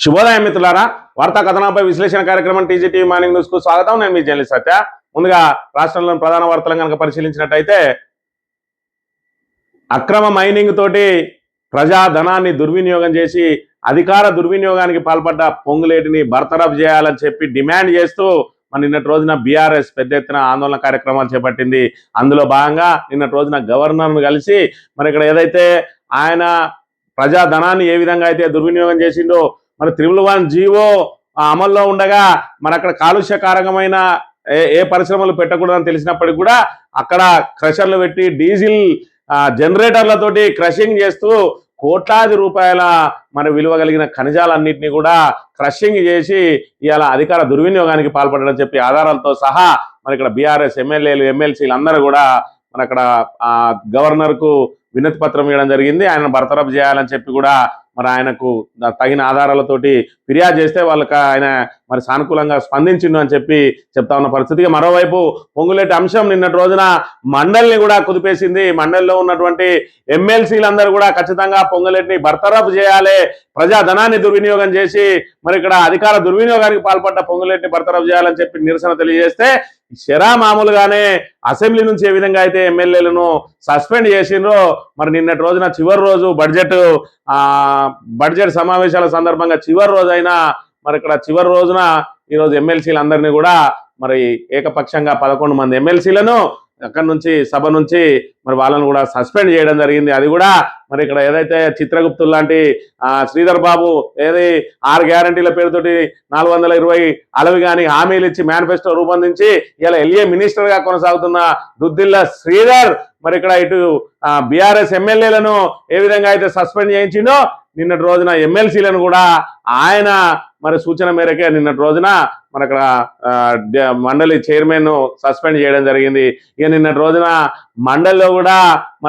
శుభోదయం మిత్రులారా, వార్తా కథనంపై విశ్లేషణ కార్యక్రమం టీజీటీవీ మార్నింగ్ న్యూస్ కు స్వాగతం. నేను మీ జర్నలిస్ట్ సత్య. ముందుగా రాష్ట్రంలోని ప్రధాన వార్తలను కనుక పరిశీలించినట్టయితే, అక్రమ మైనింగ్ తోటి ప్రజాధనాన్ని దుర్వినియోగం చేసి అధికార దుర్వినియోగానికి పాల్పడ్డ పొంగులేటిని బర్తరఫ్ చేయాలని చెప్పి డిమాండ్ చేస్తూ నిన్నటి రోజున బీఆర్ఎస్ పెద్ద ఎత్తున ఆందోళన కార్యక్రమాలు చేపట్టింది. అందులో భాగంగా నిన్నటి రోజున గవర్నర్ను కలిసి ఇక్కడ ఏదైతే ఆయన ప్రజాధనాన్ని ఏ విధంగా అయితే దుర్వినియోగం చేసిండో, త్రిబుల్ 1 జీవో అమల్లో ఉండగా అక్కడ కాలుష్యకారకమైన ఏ పరిశ్రమలు పెట్టకూడదని తెలిసినప్పటికీ కూడా అక్కడ క్రషర్లు పెట్టి డీజిల్ జనరేటర్లతోటి క్రషింగ్ చేస్తూ కోట్లాది రూపాయల విలువ కలిగిన ఖనిజాలన్నింటినీ కూడా క్రషింగ్ చేసి ఇవాళ అధికార దుర్వినియోగానికి పాల్పడడం చెప్పి ఆధారాలతో సహా ఇక్కడ బీఆర్ఎస్ ఎమ్మెల్యేలు ఎమ్మెల్సీలు అందరూ కూడా అక్కడ గవర్నర్కు వినతి పత్రం ఇవ్వడం జరిగింది. ఆయన బర్తరఫ్ చేయాలని చెప్పి కూడా ఆయనకు తగిన ఆధారాలతోటి ఫిర్యాదు చేస్తే వాళ్ళకి ఆయన సానుకూలంగా స్పందించిండు అని చెప్పి చెప్తా ఉన్న పరిస్థితిగా, మరోవైపు పొంగులేటి అంశం నిన్నటి రోజున మండలిని కూడా కుదిపేసింది. మండలిలో ఉన్నటువంటి ఎమ్మెల్సీలందరూ కూడా ఖచ్చితంగా పొంగులేటిని బర్తరఫ్ చేయాలి, ప్రజాధనాన్ని దుర్వినియోగం చేసి ఇక్కడ అధికార దుర్వినియోగానికి పాల్పడ్డ పొంగులేటిని బర్తరఫ్ చేయాలని చెప్పి నిరసన తెలియజేస్తే, శరా మామూలుగానే అసెంబ్లీ నుంచి ఏ విధంగా అయితే ఎమ్మెల్యేలను సస్పెండ్ చేసిండ్రో నిన్నటి రోజున చివరి రోజు బడ్జెట్ సమావేశాల సందర్భంగా చివరి రోజైనా ఇక్కడ చివరి రోజున ఈరోజు ఎమ్మెల్సీలందరినీ కూడా ఏకపక్షంగా 11 మంది ఎమ్మెల్సీలను అక్కడి నుంచి సభ నుంచి వాళ్ళను కూడా సస్పెండ్ చేయడం జరిగింది. అది కూడా ఇక్కడ ఏదైతే చిత్రగుప్తులు లాంటి శ్రీధర్ బాబు 6 గ్యారంటీల పేరుతోటి 420 అలవి కానీ హామీలు ఇచ్చి మేనిఫెస్టో రూపొందించి ఇలా ఎల్ఏ మినిస్టర్ గా కొనసాగుతున్న దుద్దిల్ల శ్రీధర్ ఇక్కడ ఇటు బీఆర్ఎస్ ఎమ్మెల్యేలను ఏ విధంగా అయితే సస్పెండ్ చేయించిండో, నిన్నటి రోజున ఎమ్మెల్సీలను కూడా ఆయన సూచన మేరకే నిన్నటి రోజున అక్కడ మండలి చైర్మన్ సస్పెండ్ చేయడం జరిగింది. ఇక నిన్నటి రోజున మండలిలో కూడా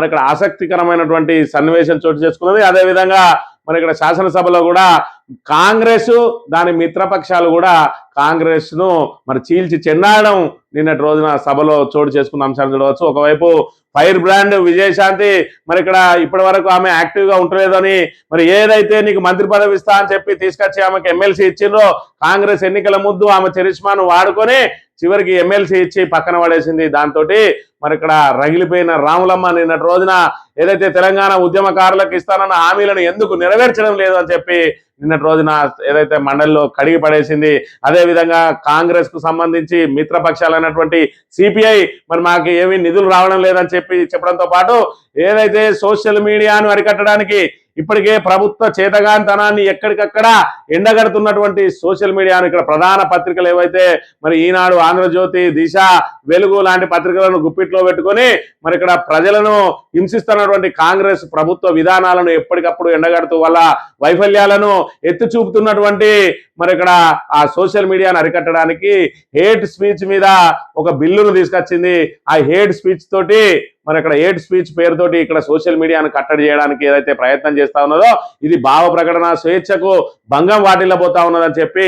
ఇక్కడ ఆసక్తికరమైనటువంటి సన్నివేశం చోటు చేసుకున్నది. అదేవిధంగా ఇక్కడ శాసనసభలో కూడా కాంగ్రెస్ దాని మిత్రపక్షాలు కూడా కాంగ్రెస్ ను చీల్చి చెండాడడం నిన్నటి రోజున సభలో చోటు చేసుకున్న అంశాన్ని చూడవచ్చు. ఒకవైపు ఫైర్ బ్రాండ్ విజయశాంతి ఇక్కడ ఇప్పటి వరకు ఆమె యాక్టివ్ గా ఉంటలేదని ఏదైతే నీకు మంత్రి పదవి ఇస్తా అని చెప్పి తీసుకొచ్చి ఆమెకు ఎమ్మెల్సీ ఇచ్చిండ్రో, కాంగ్రెస్ ఎన్నికల ముందు ఆమె చరిష్మాను వాడుకొని చివరికి ఎమ్మెల్సీ ఇచ్చి పక్కన పడేసింది. దాంతో ఇక్కడ రగిలిపోయిన రాములమ్మ నిన్నటి రోజున ఏదైతే తెలంగాణ ఉద్యమకారులకు ఇస్తానన్న హామీలను ఎందుకు నెరవేర్చడం లేదు అని చెప్పి నిన్నటి రోజున ఏదైతే మండలిలో కడిగి పడేసింది. అదేవిధంగా కాంగ్రెస్ కు సంబంధించి మిత్రపక్షాలైనటువంటి సిపిఐ మాకు ఏమీ నిధులు రావడం లేదని చెప్పి చెప్పడంతో పాటు ఏదైతే సోషల్ మీడియాను అరికట్టడానికి ఇప్పటికే ప్రభుత్వ చేతగాంతనాన్ని ఎక్కడికక్కడ ఎండగడుతున్నటువంటి సోషల్ మీడియాను ఇక్కడ ప్రధాన పత్రికలు ఏవైతే ఈనాడు, ఆంధ్రజ్యోతి, దిశ, వెలుగు లాంటి పత్రికలను గుప్పిట్లో పెట్టుకొని ఇక్కడ ప్రజలను హింసిస్తున్నటువంటి కాంగ్రెస్ ప్రభుత్వ విధానాలను ఎప్పటికప్పుడు ఎండగడుతూ వాళ్ళ వైఫల్యాలను ఎత్తి చూపుతున్నటువంటి ఇక్కడ ఆ సోషల్ మీడియాను అరికట్టడానికి హేట్ స్పీచ్ మీద ఒక బిల్లును తీసుకొచ్చింది. ఆ హేట్ స్పీచ్ తోటి ఇక్కడ హేట్ స్పీచ్ పేరుతోటి ఇక్కడ సోషల్ మీడియాను కట్టడి చేయడానికి ఏదైతే ప్రయత్నం చేస్తా ఉన్నదో, ఇది భావ ప్రకటన స్వేచ్ఛకు భంగం వాటిల్లబోతా ఉన్నదని చెప్పి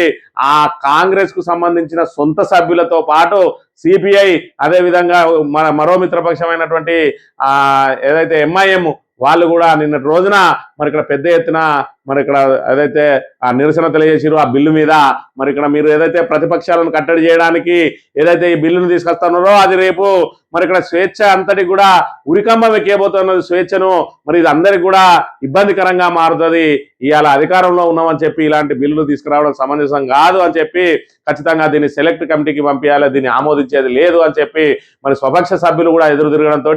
ఆ కాంగ్రెస్ కు సంబంధించిన సొంత సభ్యులతో పాటు సిపిఐ, అదేవిధంగా మరో మిత్రపక్షమైనటువంటి ఏదైతే ఎంఐఎం వాళ్ళు కూడా నిన్నటి రోజున ఇక్కడ పెద్ద ఎత్తున ఇక్కడ ఏదైతే నిరసన తెలియజేసారో ఆ బిల్లు మీద ఇక్కడ మీరు ఏదైతే ప్రతిపక్షాలను కట్టడి చేయడానికి ఏదైతే ఈ బిల్లును తీసుకొస్తున్నారో అది రేపు ఇక్కడ స్వేచ్ఛ అంతటి కూడా ఉరికంబం ఎక్కియబోతున్నది స్వేచ్ఛను. ఇది అందరికి కూడా ఇబ్బందికరంగా మారుతుంది. ఇవాళ అధికారంలో ఉన్నామని చెప్పి ఇలాంటి బిల్లులు తీసుకురావడం సమంజసం కాదు అని చెప్పి ఖచ్చితంగా దీన్ని సెలెక్ట్ కమిటీకి పంపించాలి, దీన్ని ఆమోదించేది లేదు అని చెప్పి స్వపక్ష సభ్యులు కూడా ఎదురు తిరగడంతో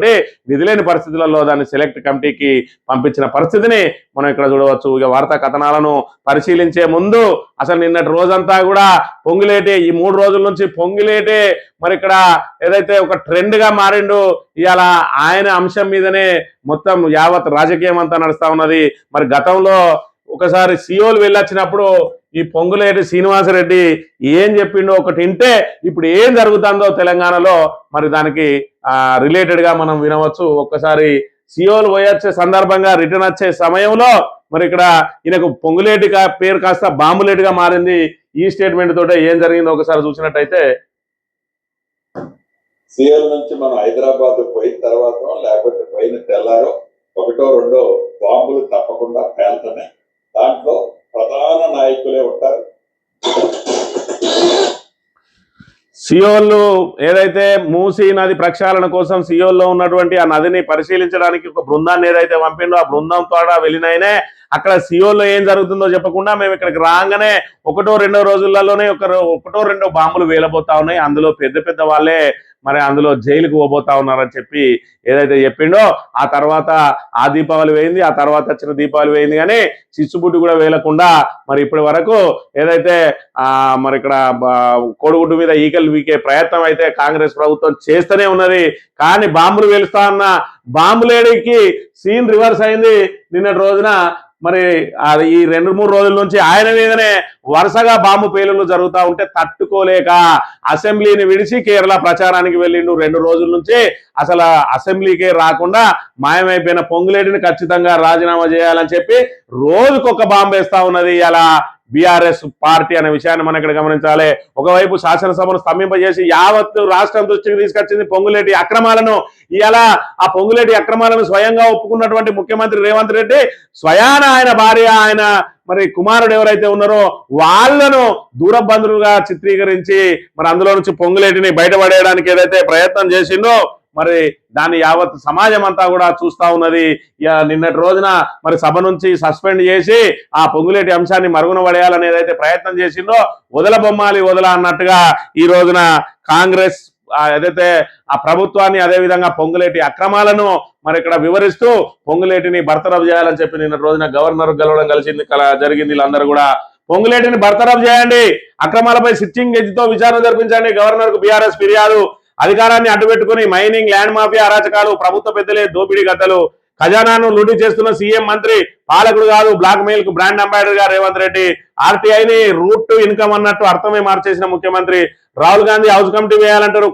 విధిలేని పరిస్థితులలో దాన్ని సెలెక్ట్ కమిటీకి పంపించిన పరిస్థితిని మనం ఇక్కడ చూడవచ్చు. ఇక వార్తా కథనాలను పరిశీలించే ముందు అసలు నిన్నటి రోజంతా కూడా పొంగులేటి, ఈ 3 రోజుల నుంచి పొంగులేటి ఇక్కడ ఏదైతే ఒక ట్రెండ్ గా మారిండు, ఇవాళ ఆయన అంశం మీదనే మొత్తం యావత్ రాజకీయం అంతా నడుస్తా ఉన్నది. గతంలో ఒకసారి సియోలు వెళ్ళొచ్చినప్పుడు ఈ పొంగులేటి శ్రీనివాసరెడ్డి ఏం చెప్పిండో ఒకటి వింటే ఇప్పుడు ఏం జరుగుతుందో తెలంగాణలో దానికి రిలేటెడ్ గా మనం వినవచ్చు. ఒక్కసారి సియోలు పోయొచ్చే సందర్భంగా రిటర్న్ వచ్చే సమయంలో ఇక్కడ ఈయనకు పొంగులేటి పేరు కాస్త బాంబులేటిగా మారింది. ఈ స్టేట్మెంట్ తోటే ఏం జరిగిందో ఒకసారి చూసినట్టయితే, సిఎల్ నుంచి మనం హైదరాబాద్ పోయిన తర్వాత లేకపోతే పోయిన తెల్లారో 1, 2 బాంబులు తప్పకుండా పేలుతున్నాయి. దాంట్లో ప్రధాన నాయకులే ఉంటారు. సియోళ్ళు ఏదైతే మూసీ నది ప్రక్షాళన కోసం సియోల్లో ఉన్నటువంటి ఆ నదిని పరిశీలించడానికి ఒక బృందాన్ని ఏదైతే పంపిండో ఆ బృందం ద్వారా వెళ్ళినాయనే అక్కడ సియోల్లో ఏం జరుగుతుందో చెప్పకుండా మేము ఇక్కడికి రాగానే ఒకటో రెండో రోజులలోనే ఒకటో రెండో బాంబులు వేలబోతా ఉన్నాయి, అందులో పెద్ద పెద్ద వాళ్ళే మరి అందులో జైలుకు పోబోతా ఉన్నారని చెప్పి ఏదైతే చెప్పిండో ఆ తర్వాత ఆ దీపావళి వేయింది, ఆ తర్వాత వచ్చిన దీపావళి వేయింది, కానీ చిచ్చుబుడ్డి కూడా వేలకుండా మరి ఇప్పటి వరకు ఏదైతే మరి ఇక్కడ కోడిగుడ్డు మీద ఈకలు వీకే ప్రయత్నం అయితే కాంగ్రెస్ ప్రభుత్వం చేస్తూనే ఉన్నది. కానీ బాంబులు వేలుస్తా ఉన్న బాంబులేడికి సీన్ రివర్స్ అయింది నిన్నటి రోజున. మరి ఈ 2-3 రోజుల నుంచి ఆయన మీదనే వరుసగా బాంబు పేలుళ్లు జరుగుతూ ఉంటే తట్టుకోలేక అసెంబ్లీని విడిచి కేరళ ప్రచారానికి వెళ్ళిండు. 2 రోజుల నుంచి అసలు అసెంబ్లీకే రాకుండా మాయమైపోయిన పొంగులేటిని ఖచ్చితంగా రాజీనామా చేయాలని చెప్పి రోజుకొక బాంబు వేస్తా ఉన్నది ఇలా బీఆర్ఎస్ పార్టీ అనే విషయాన్ని మనం ఇక్కడ గమనించాలి. ఒకవైపు శాసనసభను స్తంభింపజేసి యావత్తు రాష్ట్రం దృష్టికి తీసుకొచ్చింది పొంగులేటి అక్రమాలను. ఇలా ఆ పొంగులేటి అక్రమాలను స్వయంగా ఒప్పుకున్నటువంటి ముఖ్యమంత్రి రేవంత్ రెడ్డి స్వయాన ఆయన భార్య ఆయన మరి కుమారుడు ఎవరైతే ఉన్నారో వాళ్ళను దూరబంధువులుగా చిత్రీకరించి మరి అందులో నుంచి పొంగులేటిని బయటపడేయడానికి ఏదైతే ప్రయత్నం చేసిందో మరి దాన్ని యావత్ సమాజం అంతా కూడా చూస్తా ఉన్నది. నిన్నటి రోజున మరి సభ నుంచి సస్పెండ్ చేసి ఆ పొంగులేటి అంశాన్ని మరుగున పడేయాలని ఏదైతే ప్రయత్నం చేసిందో వదల బొమ్మాలి వదల అన్నట్టుగా ఈ రోజున కాంగ్రెస్ ఏదైతే ఆ ప్రభుత్వాన్ని అదేవిధంగా పొంగులేటి అక్రమాలను మరి ఇక్కడ వివరిస్తూ పొంగులేటిని బర్తరఫ్ చేయాలని చెప్పి నిన్నటి రోజున గవర్నర్ గెలవడం జరిగింది. వీళ్ళందరూ కూడా పొంగులేటిని బర్తరఫ్ చేయండి, అక్రమాలపై సిట్టింగ్ జడ్జితో విచారణ జరిపించండి, గవర్నర్ కు బీఆర్ఎస్ ఫిర్యాదు, అధికారాన్ని అడ్డుపెట్టుకుని మైనింగ్ ల్యాండ్ మాఫియా అరాచకాలు, ప్రభుత్వ పెద్దలే దోపిడీ గద్దలు, ఖజానాను లూటీ చేస్తున్న సీఎం మంత్రి పాలకుడు కాదు బ్లాక్ మెయిల్ కు బ్రాండ్ అంబాసిడర్ గా రేవంత్ రెడ్డి, ఆర్టీఐని రూట్ టు ఇన్కమ్ అన్నట్టు అర్థమే మార్చేసిన ముఖ్యమంత్రి, రాహుల్ గాంధీ హౌస్ కమిటీ వేయాలంటారు,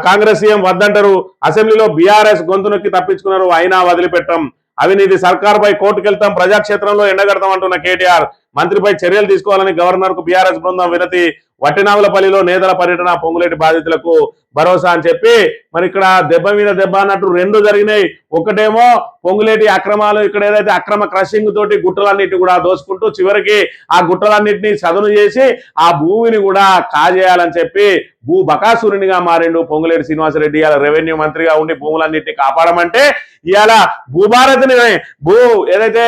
కాంగ్రెస్ సీఎం వద్దంటారు, అసెంబ్లీలో బీఆర్ఎస్ గొంతు నొక్కి తప్పించుకున్నారు అయినా వదిలిపెట్టం, అవినీతి సర్కార్పై కోర్టుకెళ్తాం, ప్రజాక్షేత్రంలో ఎండగడతాం అంటున్న కేటీఆర్, మంత్రిపై చర్యలు తీసుకోవాలని గవర్నర్ కు బీఆర్ఎస్ బృందం వినతి, వట్టినాగులపల్లిలో నేతల పర్యటన, పొంగులేటి బాధితులకు భరోసా అని చెప్పి మరి ఇక్కడ దెబ్బ మీద దెబ్బ అన్నట్టు 2 జరిగినాయి. ఒకటేమో పొంగులేటి అక్రమాలు, ఇక్కడ ఏదైతే అక్రమ క్రషింగ్ తోటి గుట్టలన్నిటి కూడా దోసుకుంటూ చివరికి ఆ గుట్టలన్నింటినీ చదును చేసి ఆ భూమిని కూడా కాజేయాలని చెప్పి భూ బకాసురునిగా మారిండు పొంగులేటి శ్రీనివాసరెడ్డి. ఇవాళ రెవెన్యూ మంత్రిగా ఉండి భూములన్నింటినీ కాపాడమంటే ఇవాళ భూభారతిని ఏదైతే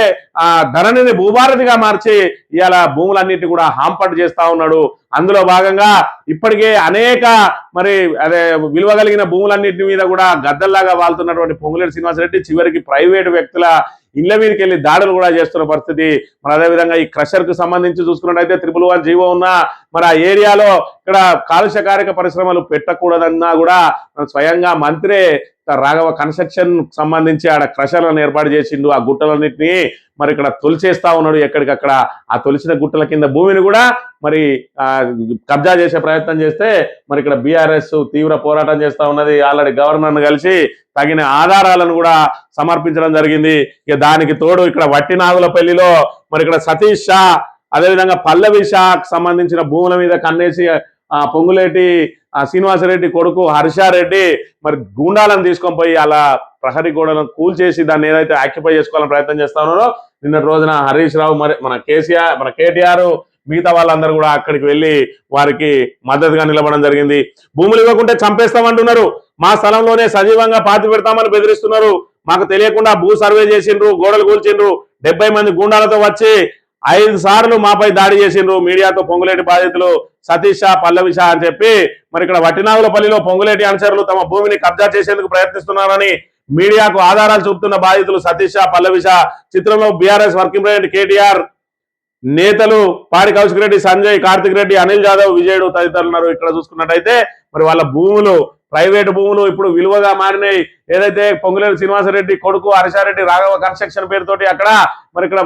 ధరణిని భూభారతిగా మార్చి ఇవాళ భూములన్నింటినీ కూడా హాంపట్ చేస్తా ఉన్నాడు. అందులో భాగంగా ఇప్పటికే అనేక మరి అదే విలువ కలిగిన భూములన్నింటి మీద కూడా గద్దల్లాగా వాళ్తున్నటువంటి పొంగులేటి శ్రీనివాసరెడ్డి చివరికి ప్రైవేటు వ్యక్తుల ఇళ్ల మీదకి వెళ్ళి దాడులు కూడా చేస్తున్న పరిస్థితి. మరి అదేవిధంగా ఈ క్రషర్ కు సంబంధించి చూసుకున్నట్టయితే 111 జీవో ఉన్న మరి ఆ ఏరియాలో ఇక్కడ కాలుష్యకారక పరిశ్రమలు పెట్టకూడదన్నా కూడా స్వయంగా మంత్రే రాఘవ కన్స్ట్రక్షన్ సంబంధించి ఆడ క్రషర్లను ఏర్పాటు చేసిండు. ఆ గుట్టలన్నింటినీ మరి ఇక్కడ తొలిచేస్తా ఉన్నాడు ఎక్కడికక్కడ. ఆ తొలిచిన గుట్టల కింద భూమిని కూడా మరి కబ్జా చేసే ప్రయత్నం చేస్తే మరి ఇక్కడ బీఆర్ఎస్ తీవ్ర పోరాటం చేస్తా ఉన్నది. ఆల్రెడీ గవర్నర్ను కలిసి తగిన ఆధారాలను కూడా సమర్పించడం జరిగింది. ఇక దానికి తోడు ఇక్కడ వట్టినాగులపల్లిలో మరి ఇక్కడ సతీష్ షా అదేవిధంగా పల్లవి షాకు సంబంధించిన భూముల మీద కన్నేసి పొంగులేటి శ్రీనివాసరెడ్డి కొడుకు హర్షారెడ్డి మరి గూండాలను తీసుకొని పోయి అలా ప్రహరీ గోడలను కూల్చేసి దాన్ని ఏదైతే ఆక్యుపై చేసుకోవాలని ప్రయత్నం చేస్తా ఉన్నారో నిన్నటి రోజున హరీష్ రావు మరి మన కేటీఆర్ మిగతా వాళ్ళందరూ కూడా అక్కడికి వెళ్ళి వారికి మద్దతుగా నిలబడడం జరిగింది. భూములు ఇవ్వకుంటే చంపేస్తామంటున్నారు, మా స్థలంలోనే సజీవంగా పాతి పెడతామని బెదిరిస్తున్నారు, మాకు తెలియకుండా భూ సర్వే చేసిండ్రు, గోడలు కూల్చిండ్రు, 70 మంది గూండాలతో వచ్చి 5 సార్లు మాపై దాడి చేసిండ్రు, మీడియాతో పొంగులేటి బాధితులు సతీష్ షా పల్లవి షా అని చెప్పి మరి ఇక్కడ వట్టినాగులపల్లిలో పొంగులేటి అనుచరులు తమ భూమిని కబ్జా చేసేందుకు ప్రయత్నిస్తున్నారని మీడియాకు ఆధారాలు చూపుతున్న బాధితులు సతీష్ షా పల్లవి షా. చిత్రంలో బీఆర్ఎస్ వర్కింగ్ ప్రెసిడెంట్ కేటీఆర్, నేతలు పాడి కౌశిక్ రెడ్డి, సంజయ్, కార్తిక్ రెడ్డి, అనిల్ జాదవ్, విజయుడు తదితరులు ఉన్నారు. ఇక్కడ చూసుకున్నట్టయితే మరి వాళ్ళ భూములు ప్రైవేటు భూములు ఇప్పుడు విలువగా మారినాయి. ఏదైతే పొంగులేటి శ్రీనివాసరెడ్డి కొడుకు హర్షారెడ్డి రాఘవ కన్స్ట్రక్షన్ పేరుతోటి అక్కడ మరి ఇక్కడ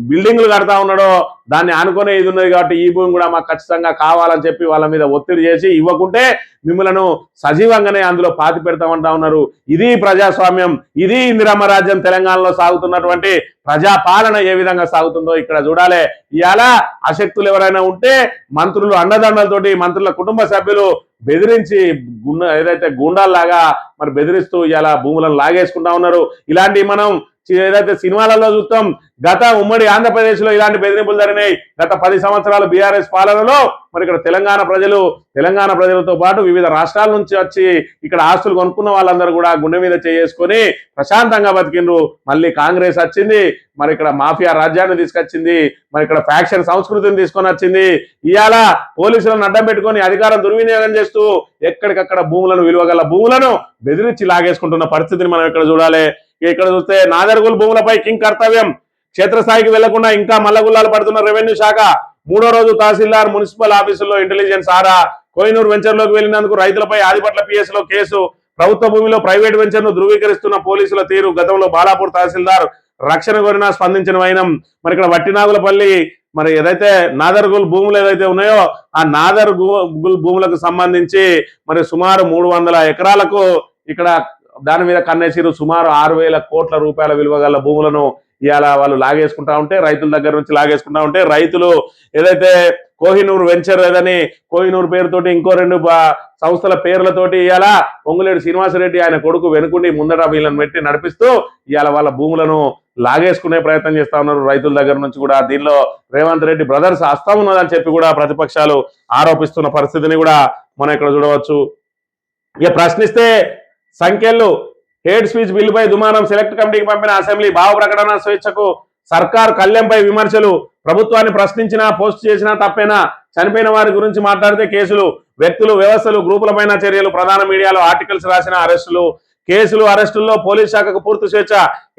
బిల్డింగ్లు కడతా ఉన్నాడో దాన్ని ఆనుకునే ఇది ఉన్నది కాబట్టి ఈ భూమి కూడా మాకు ఖచ్చితంగా కావాలని చెప్పి వాళ్ళ మీద ఒత్తిడి చేసి ఇవ్వకుంటే మిమ్మలను సజీవంగానే అందులో పాతి పెడతామంటా ఉన్నారు. ఇది ప్రజాస్వామ్యం, ఇది ఇందిరమ్మ రాజ్యం తెలంగాణలో సాగుతున్నటువంటి ప్రజాపాలన ఏ విధంగా సాగుతుందో ఇక్కడ చూడాలి. ఇవాళ అశక్తులు ఎవరైనా ఉంటే మంత్రులు అండదండలతోటి మంత్రుల కుటుంబ సభ్యులు బెదిరించి ఏదైతే గూండాల్లాగా మరి బెదిరిస్తూ ఇలా భూములను లాగేసుకుంటా ఉన్నారు. ఇలాంటి మనం ఏదైతే సినిమాలలో చూస్తాం గత ఉమ్మడి ఆంధ్రప్రదేశ్ లో ఇలాంటి బెదిరింపులు జరిగినాయి. గత 10 సంవత్సరాలు బీఆర్ఎస్ పాలనలో మరి ఇక్కడ తెలంగాణ ప్రజలతో పాటు వివిధ రాష్ట్రాల నుంచి వచ్చి ఇక్కడ ఆస్తులు కొనుక్కున్న వాళ్ళందరూ కూడా గుండె మీద చేసుకొని ప్రశాంతంగా బతికిండ్రు. మళ్ళీ కాంగ్రెస్ వచ్చింది, మరి ఇక్కడ మాఫియా రాజ్యాన్ని తీసుకొచ్చింది, మరి ఇక్కడ ఫ్యాక్షన్ సంస్కృతిని తీసుకొని వచ్చింది. ఇవాళ పోలీసులను అడ్డం పెట్టుకొని అధికారం దుర్వినియోగం చేస్తూ ఎక్కడికక్కడ విలువగల భూములను బెదిరించి లాగేసుకుంటున్న పరిస్థితిని మనం ఇక్కడ చూడాలి. ఇక్కడ చూస్తే నాదర్గుల్ భూములపై కింగ్ కర్తవ్యం, క్షేత్రస్థాయికి వెళ్లకుండా ఇంకా మల్లగుల్లాలు పడుతున్న రెవెన్యూ శాఖ. 3వ రోజు తహసీల్దార్ మున్సిపల్ ఆఫీసుల్లో ఇంటెలిజెన్స్ ఆరా. కోహినూర్ వెంచర్లోకి వెళ్లినందుకు రైతులపై ఆదిపట్ల పిఎస్ లో కేసు. ప్రభుత్వ భూమిలో ప్రైవేట్ వెంచర్ ను ధృవీకరిస్తున్న పోలీసుల తీరు. గతంలో బాలాపూర్ తహసీల్దార్ రక్షణ కోరినా స్పందించిన వైనం. మరి ఇక్కడ వట్టినాగులపల్లి మరి ఏదైతే నాదర్గుల్ భూములు ఏదైతే ఉన్నాయో ఆ నాదర్గుల్ భూములకు సంబంధించి మరి సుమారు 300 ఎకరాలకు ఇక్కడ దాని మీద కన్నేసిరు. సుమారు 6,000 కోట్ల రూపాయల విలువ గల భూములను ఇవాళ వాళ్ళు లాగేసుకుంటా ఉంటే, రైతుల దగ్గర నుంచి లాగేసుకుంటా ఉంటే, రైతులు ఏదైతే కోహినూర్ వెంచర్ ఏదని కోహినూర్ పేరుతోటి ఇంకో 2 సంస్థల పేర్లతోటి ఇవాళ పొంగులేడు శ్రీనివాసరెడ్డి ఆయన కొడుకు వెనుకుండి ముందట వీళ్ళని పెట్టి నడిపిస్తూ ఇవాళ వాళ్ళ భూములను లాగేసుకునే ప్రయత్నం చేస్తా ఉన్నారు రైతుల దగ్గర నుంచి కూడా. దీనిలో రేవంత్ రెడ్డి బ్రదర్స్ హస్తం ఉన్నదని చెప్పి కూడా ప్రతిపక్షాలు ఆరోపిస్తున్న పరిస్థితిని కూడా మనం ఇక్కడ చూడవచ్చు. ఇక ప్రశ్నిస్తే సంఖ్యలు. హేట్ స్పీచ్ బిల్లుపై దుమారం, సెలెక్ట్ కమిటీకి పంపిన అసెంబ్లీ. భావ ప్రకటన స్వేచ్ఛకు సర్కార్ కళ్లెంపై విమర్శలు. ప్రభుత్వాన్ని ప్రశ్నించినా పోస్ట్ చేసినా తప్పేనా? చనిపోయిన వారి గురించి మాట్లాడితే కేసులు. వ్యక్తులు, వ్యవస్థలు, గ్రూపులపైన చర్యలు. ప్రధాన మీడియాలో ఆర్టికల్స్ రాసిన అరెస్టులు. కేసులు, అరెస్టుల్లో పోలీస్ శాఖకు పూర్తి స్వేచ్ఛ.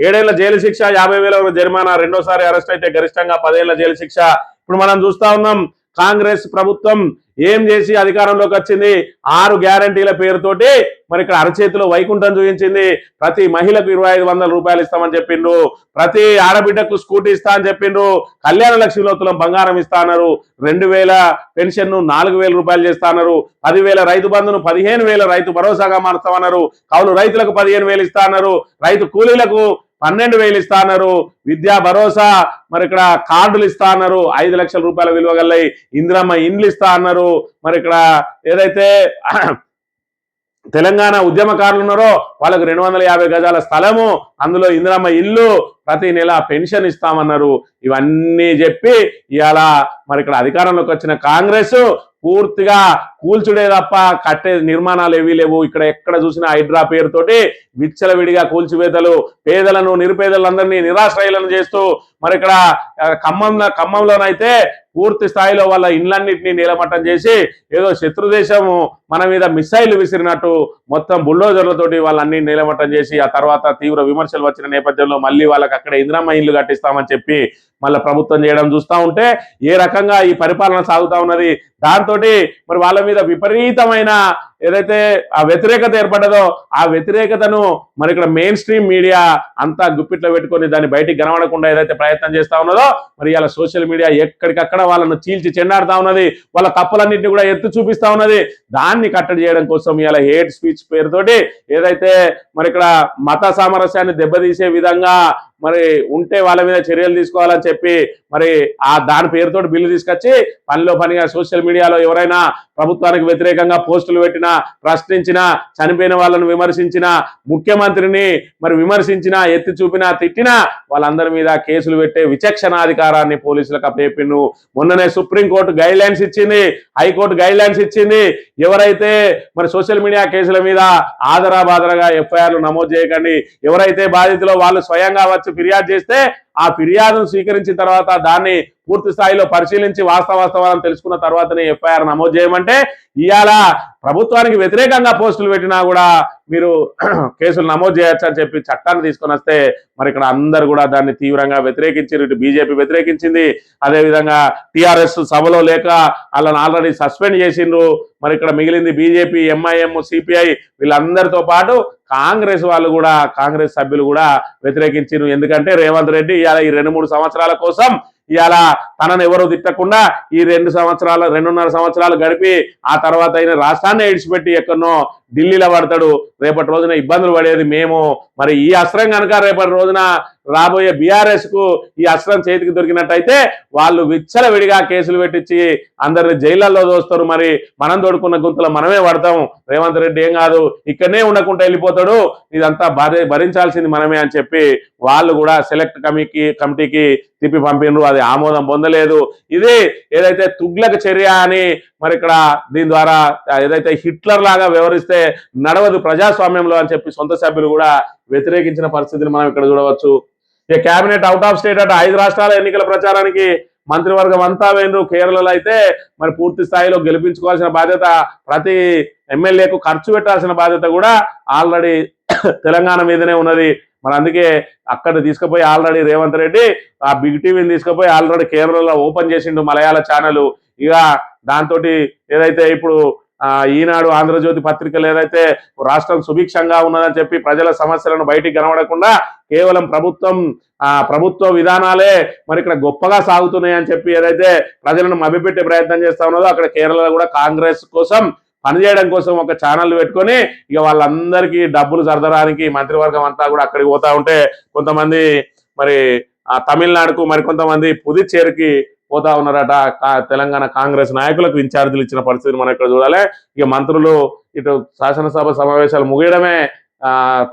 7 ఏళ్ల జైలు శిక్ష, 50,000 జరిమానా. రెండోసారి అరెస్ట్ అయితే గరిష్టంగా 10 ఏళ్ల జైలు శిక్ష. ఇప్పుడు మనం చూస్తా ఉన్నాం కాంగ్రెస్ ప్రభుత్వం ఏం చేసి అధికారంలోకి వచ్చింది. 6 గ్యారంటీల పేరుతోటి మరి ఇక్కడ అరచేతిలో వైకుంఠం చూపించింది. ప్రతి మహిళకు 2,500 రూపాయలు ఇస్తామని చెప్పిండ్రు. ప్రతి ఆడబిడ్డకు స్కూటీ ఇస్తా అని చెప్పిండ్రు. కళ్యాణ లక్ష్మిలో తులం బంగారం ఇస్తా అన్నారు. 2,000 పెన్షన్ ను 4,000 రూపాయలు చేస్తా అన్నారు. 10,000 రైతు బంధును 15,000 రైతు భరోసాగా మారుస్తామన్నారు. కౌలు రైతులకు 15,000 ఇస్తా అన్నారు. రైతు కూలీలకు 12,000 ఇస్తా అన్నారు. విద్యా భరోసా మరి ఇక్కడ కార్డులు ఇస్తా అన్నారు. 5 లక్షల రూపాయల విలువ గల ఇందిరమ్మ ఇండ్లు ఇస్తా అన్నారు. మరి ఇక్కడ ఏదైతే తెలంగాణ ఉద్యమకారులు ఉన్నారో వాళ్ళకు 250 గజాల స్థలము, అందులో ఇందిరమ్మ ఇల్లు, ప్రతి నెల పెన్షన్ ఇస్తామన్నారు. ఇవన్నీ చెప్పి ఇవాళ మరి ఇక్కడ అధికారంలోకి వచ్చిన కాంగ్రెస్ పూర్తిగా కూల్చుడే తప్ప కట్టే నిర్మాణాలు ఏవీ లేవు. ఇక్కడ ఎక్కడ చూసినా హైడ్రా పేరుతోటి విచ్చలవిడిగా కూల్చివేతలు, పేదలను నిరుపేదలందరినీ నిరాశ్రయులను చేస్తూ మరి ఇక్కడ ఖమ్మంలోనైతే పూర్తి స్థాయిలో వాళ్ళ ఇండ్లన్నింటినీ నీలమట్టం చేసి ఏదో శత్రుదేశము మన మీద మిసైల్ విసిరినట్టు మొత్తం బుల్డోజర్లతోటి వాళ్ళన్ని నీలమట్టం చేసి ఆ తర్వాత తీవ్ర విమర్శలు వచ్చిన నేపథ్యంలో మళ్ళీ వాళ్ళకి అక్కడ ఇందిరమ్మ ఇల్లు కట్టిస్తామని చెప్పి మళ్ళీ ప్రభుత్వం చేయడం చూస్తూ ఉంటే ఏ రకంగా ఈ పరిపాలన సాగుతా ఉన్నది. దాంతో మరి వాళ్ళ మీద విపరీతమైన ఏదైతే ఆ వ్యతిరేకత ఏర్పడ్డదో ఆ వ్యతిరేకతను మరి ఇక్కడ మెయిన్ స్ట్రీమ్ మీడియా అంతా గుప్పిట్లో పెట్టుకొని దాన్ని బయటికి కనబడకుండా ఏదైతే ప్రయత్నం చేస్తా ఉన్నదో మరి ఇలా సోషల్ మీడియా ఎక్కడికక్కడ వాళ్ళను చీల్చి చెండాడుతా ఉన్నది. వాళ్ళ తప్పులన్నింటినీ కూడా ఎత్తి చూపిస్తా ఉన్నది. దాన్ని కట్టడి చేయడం కోసం ఇలా హేట్ స్పీచ్ పేరుతోటి ఏదైతే మరి ఇక్కడ మత సామరస్యాన్ని దెబ్బతీసే విధంగా మరి ఉంటే వాళ్ళ మీద చర్యలు తీసుకోవాలని చెప్పి మరి ఆ దాని పేరుతో బిల్లు తీసుకొచ్చి పనిలో పనిగా సోషల్ మీడియాలో ఎవరైనా ప్రభుత్వానికి వ్యతిరేకంగా పోస్టులు పెట్టినా, ప్రశ్నించినా, చనిపోయిన వాళ్ళను విమర్శించినా, ముఖ్యమంత్రిని మరి విమర్శించినా, ఎత్తి చూపినా, తిట్టినా వాళ్ళందరి మీద కేసులు పెట్టే విచక్షణాధికారాన్ని పోలీసులకు అప్పచెప్పిండు. మొన్ననే సుప్రీంకోర్టు గైడ్ లైన్స్ ఇచ్చింది, హైకోర్టు గైడ్ లైన్స్ ఇచ్చింది. ఎవరైతే మరి సోషల్ మీడియా కేసుల మీద ఆదరాబాదరగా ఎఫ్ఐఆర్లు నమోదు చేయకండి, ఎవరైతే బాధితులో వాళ్ళు స్వయంగా వచ్చి ఫిర్యాదు చేస్తే ఆ ఫిర్యాదును స్వీకరించిన తర్వాత దాన్ని పూర్తి స్థాయిలో పరిశీలించి వాస్తవాలను తెలుసుకున్న తర్వాతనే ఎఫ్ఐఆర్ నమోదు చేయమంటే ఇవాళ ప్రభుత్వానికి వ్యతిరేకంగా పోస్టులు పెట్టినా కూడా మీరు కేసులు నమోదు చేయొచ్చు అని చెప్పి చట్టాన్ని తీసుకొని వస్తే మరి ఇక్కడ అందరు కూడా దాన్ని తీవ్రంగా వ్యతిరేకించారు. ఇటు బీజేపీ వ్యతిరేకించింది, అదేవిధంగా టీఆర్ఎస్ సభలో లేక వాళ్ళని ఆల్రెడీ సస్పెండ్ చేసిండ్రు. మరి ఇక్కడ మిగిలింది బీజేపీ, ఎంఐఎం, సిపిఐ వీళ్ళందరితో పాటు కాంగ్రెస్ వాళ్ళు కూడా, కాంగ్రెస్ సభ్యులు కూడా వ్యతిరేకించారు. ఎందుకంటే రేవంత్ రెడ్డి ఇవాళ ఈ 2-3 సంవత్సరాల కోసం ఇవాళ తనను ఎవరు తిట్టకుండా ఈ 2.5 సంవత్సరాలు గడిపి ఆ తర్వాత అయిన రాష్ట్రాన్ని ఇడిచిపెట్టి ఎక్కడనో ఢిల్లీలో పడతాడు. రేపటి రోజున ఇబ్బందులు పడేది మేము. మరి ఈ అస్త్రం కనుక రేపటి రోజున రాబోయే బీఆర్ఎస్ కు ఈ అస్త్రం చేతికి దొరికినట్టయితే వాళ్ళు విచ్చలవిడిగా కేసులు పెట్టించి అందరిని జైళ్లలో దోస్తారు. మరి మనం తోడుకున్న గుంతలో మనమే పడతాం. రేవంత్ రెడ్డి ఏం కాదు, ఇక్కడనే ఉండకుండా వెళ్ళిపోతాడు, ఇదంతా భరించాల్సింది మనమే అని చెప్పి వాళ్ళు కూడా సెలెక్ట్ కమిటీకి తిప్పి పంపినరు. అది ఆమోదం పొందలేదు. ఇది ఏదైతే తుగ్లక్ చర్య అని మరి ఇక్కడ దీని ద్వారా ఏదైతే హిట్లర్ లాగా వ్యవహరిస్తే నడవదు ప్రజాస్వామ్యంలో అని చెప్పి సొంత సభ్యులు కూడా వ్యతిరేకించిన పరిస్థితిని మనం ఇక్కడ చూడవచ్చు. ఈ కేబినెట్ అవుట్ ఆఫ్ స్టేట్ అట 5 రాష్ట్రాల ఎన్నికల ప్రచారానికి మంత్రివర్గం అంతా వేండ్రు. కేరళలో అయితే మరి పూర్తి స్థాయిలో గెలిపించుకోవాల్సిన బాధ్యత, ప్రతి ఎమ్మెల్యేకు ఖర్చు పెట్టాల్సిన బాధ్యత కూడా ఆల్రెడీ తెలంగాణ మీదనే ఉన్నది. మరి అందుకే అక్కడ తీసుకుపోయి ఆల్రెడీ రేవంత్ రెడ్డి ఆ బిగ్ టీవీని తీసుకుపోయి ఆల్రెడీ కేరళలో ఓపెన్ చేసిండు మలయాళ ఛానల్. ఇక దాంతో ఏదైతే ఇప్పుడు ఈనాడు ఆంధ్రజ్యోతి పత్రికలు ఏదైతే రాష్ట్రం సుభిక్షంగా ఉన్నదని చెప్పి ప్రజల సమస్యలను బయటికి కనబడకుండా కేవలం ప్రభుత్వ విధానాలే మరి ఇక్కడ గొప్పగా సాగుతున్నాయి అని చెప్పి ఏదైతే ప్రజలను మభ్యపెట్టే ప్రయత్నం చేస్తా ఉన్నదో, అక్కడ కేరళలో కూడా కాంగ్రెస్ కోసం పనిచేయడం కోసం ఒక ఛానల్ పెట్టుకొని ఇక వాళ్ళందరికీ డబ్బులు సరదరానికి మంత్రివర్గం అంతా కూడా అక్కడికి పోతా ఉంటే కొంతమంది మరి తమిళనాడుకు, మరి కొంతమంది పుదుచ్చేరికి పోతా ఉన్నారట. తెలంగాణ కాంగ్రెస్ నాయకులకు ఇన్ఛార్జీలు ఇచ్చిన పరిస్థితిని మనం ఇక్కడ చూడాలి. ఇక మంత్రులు ఇటు శాసనసభ సమావేశాలు ముగియడమే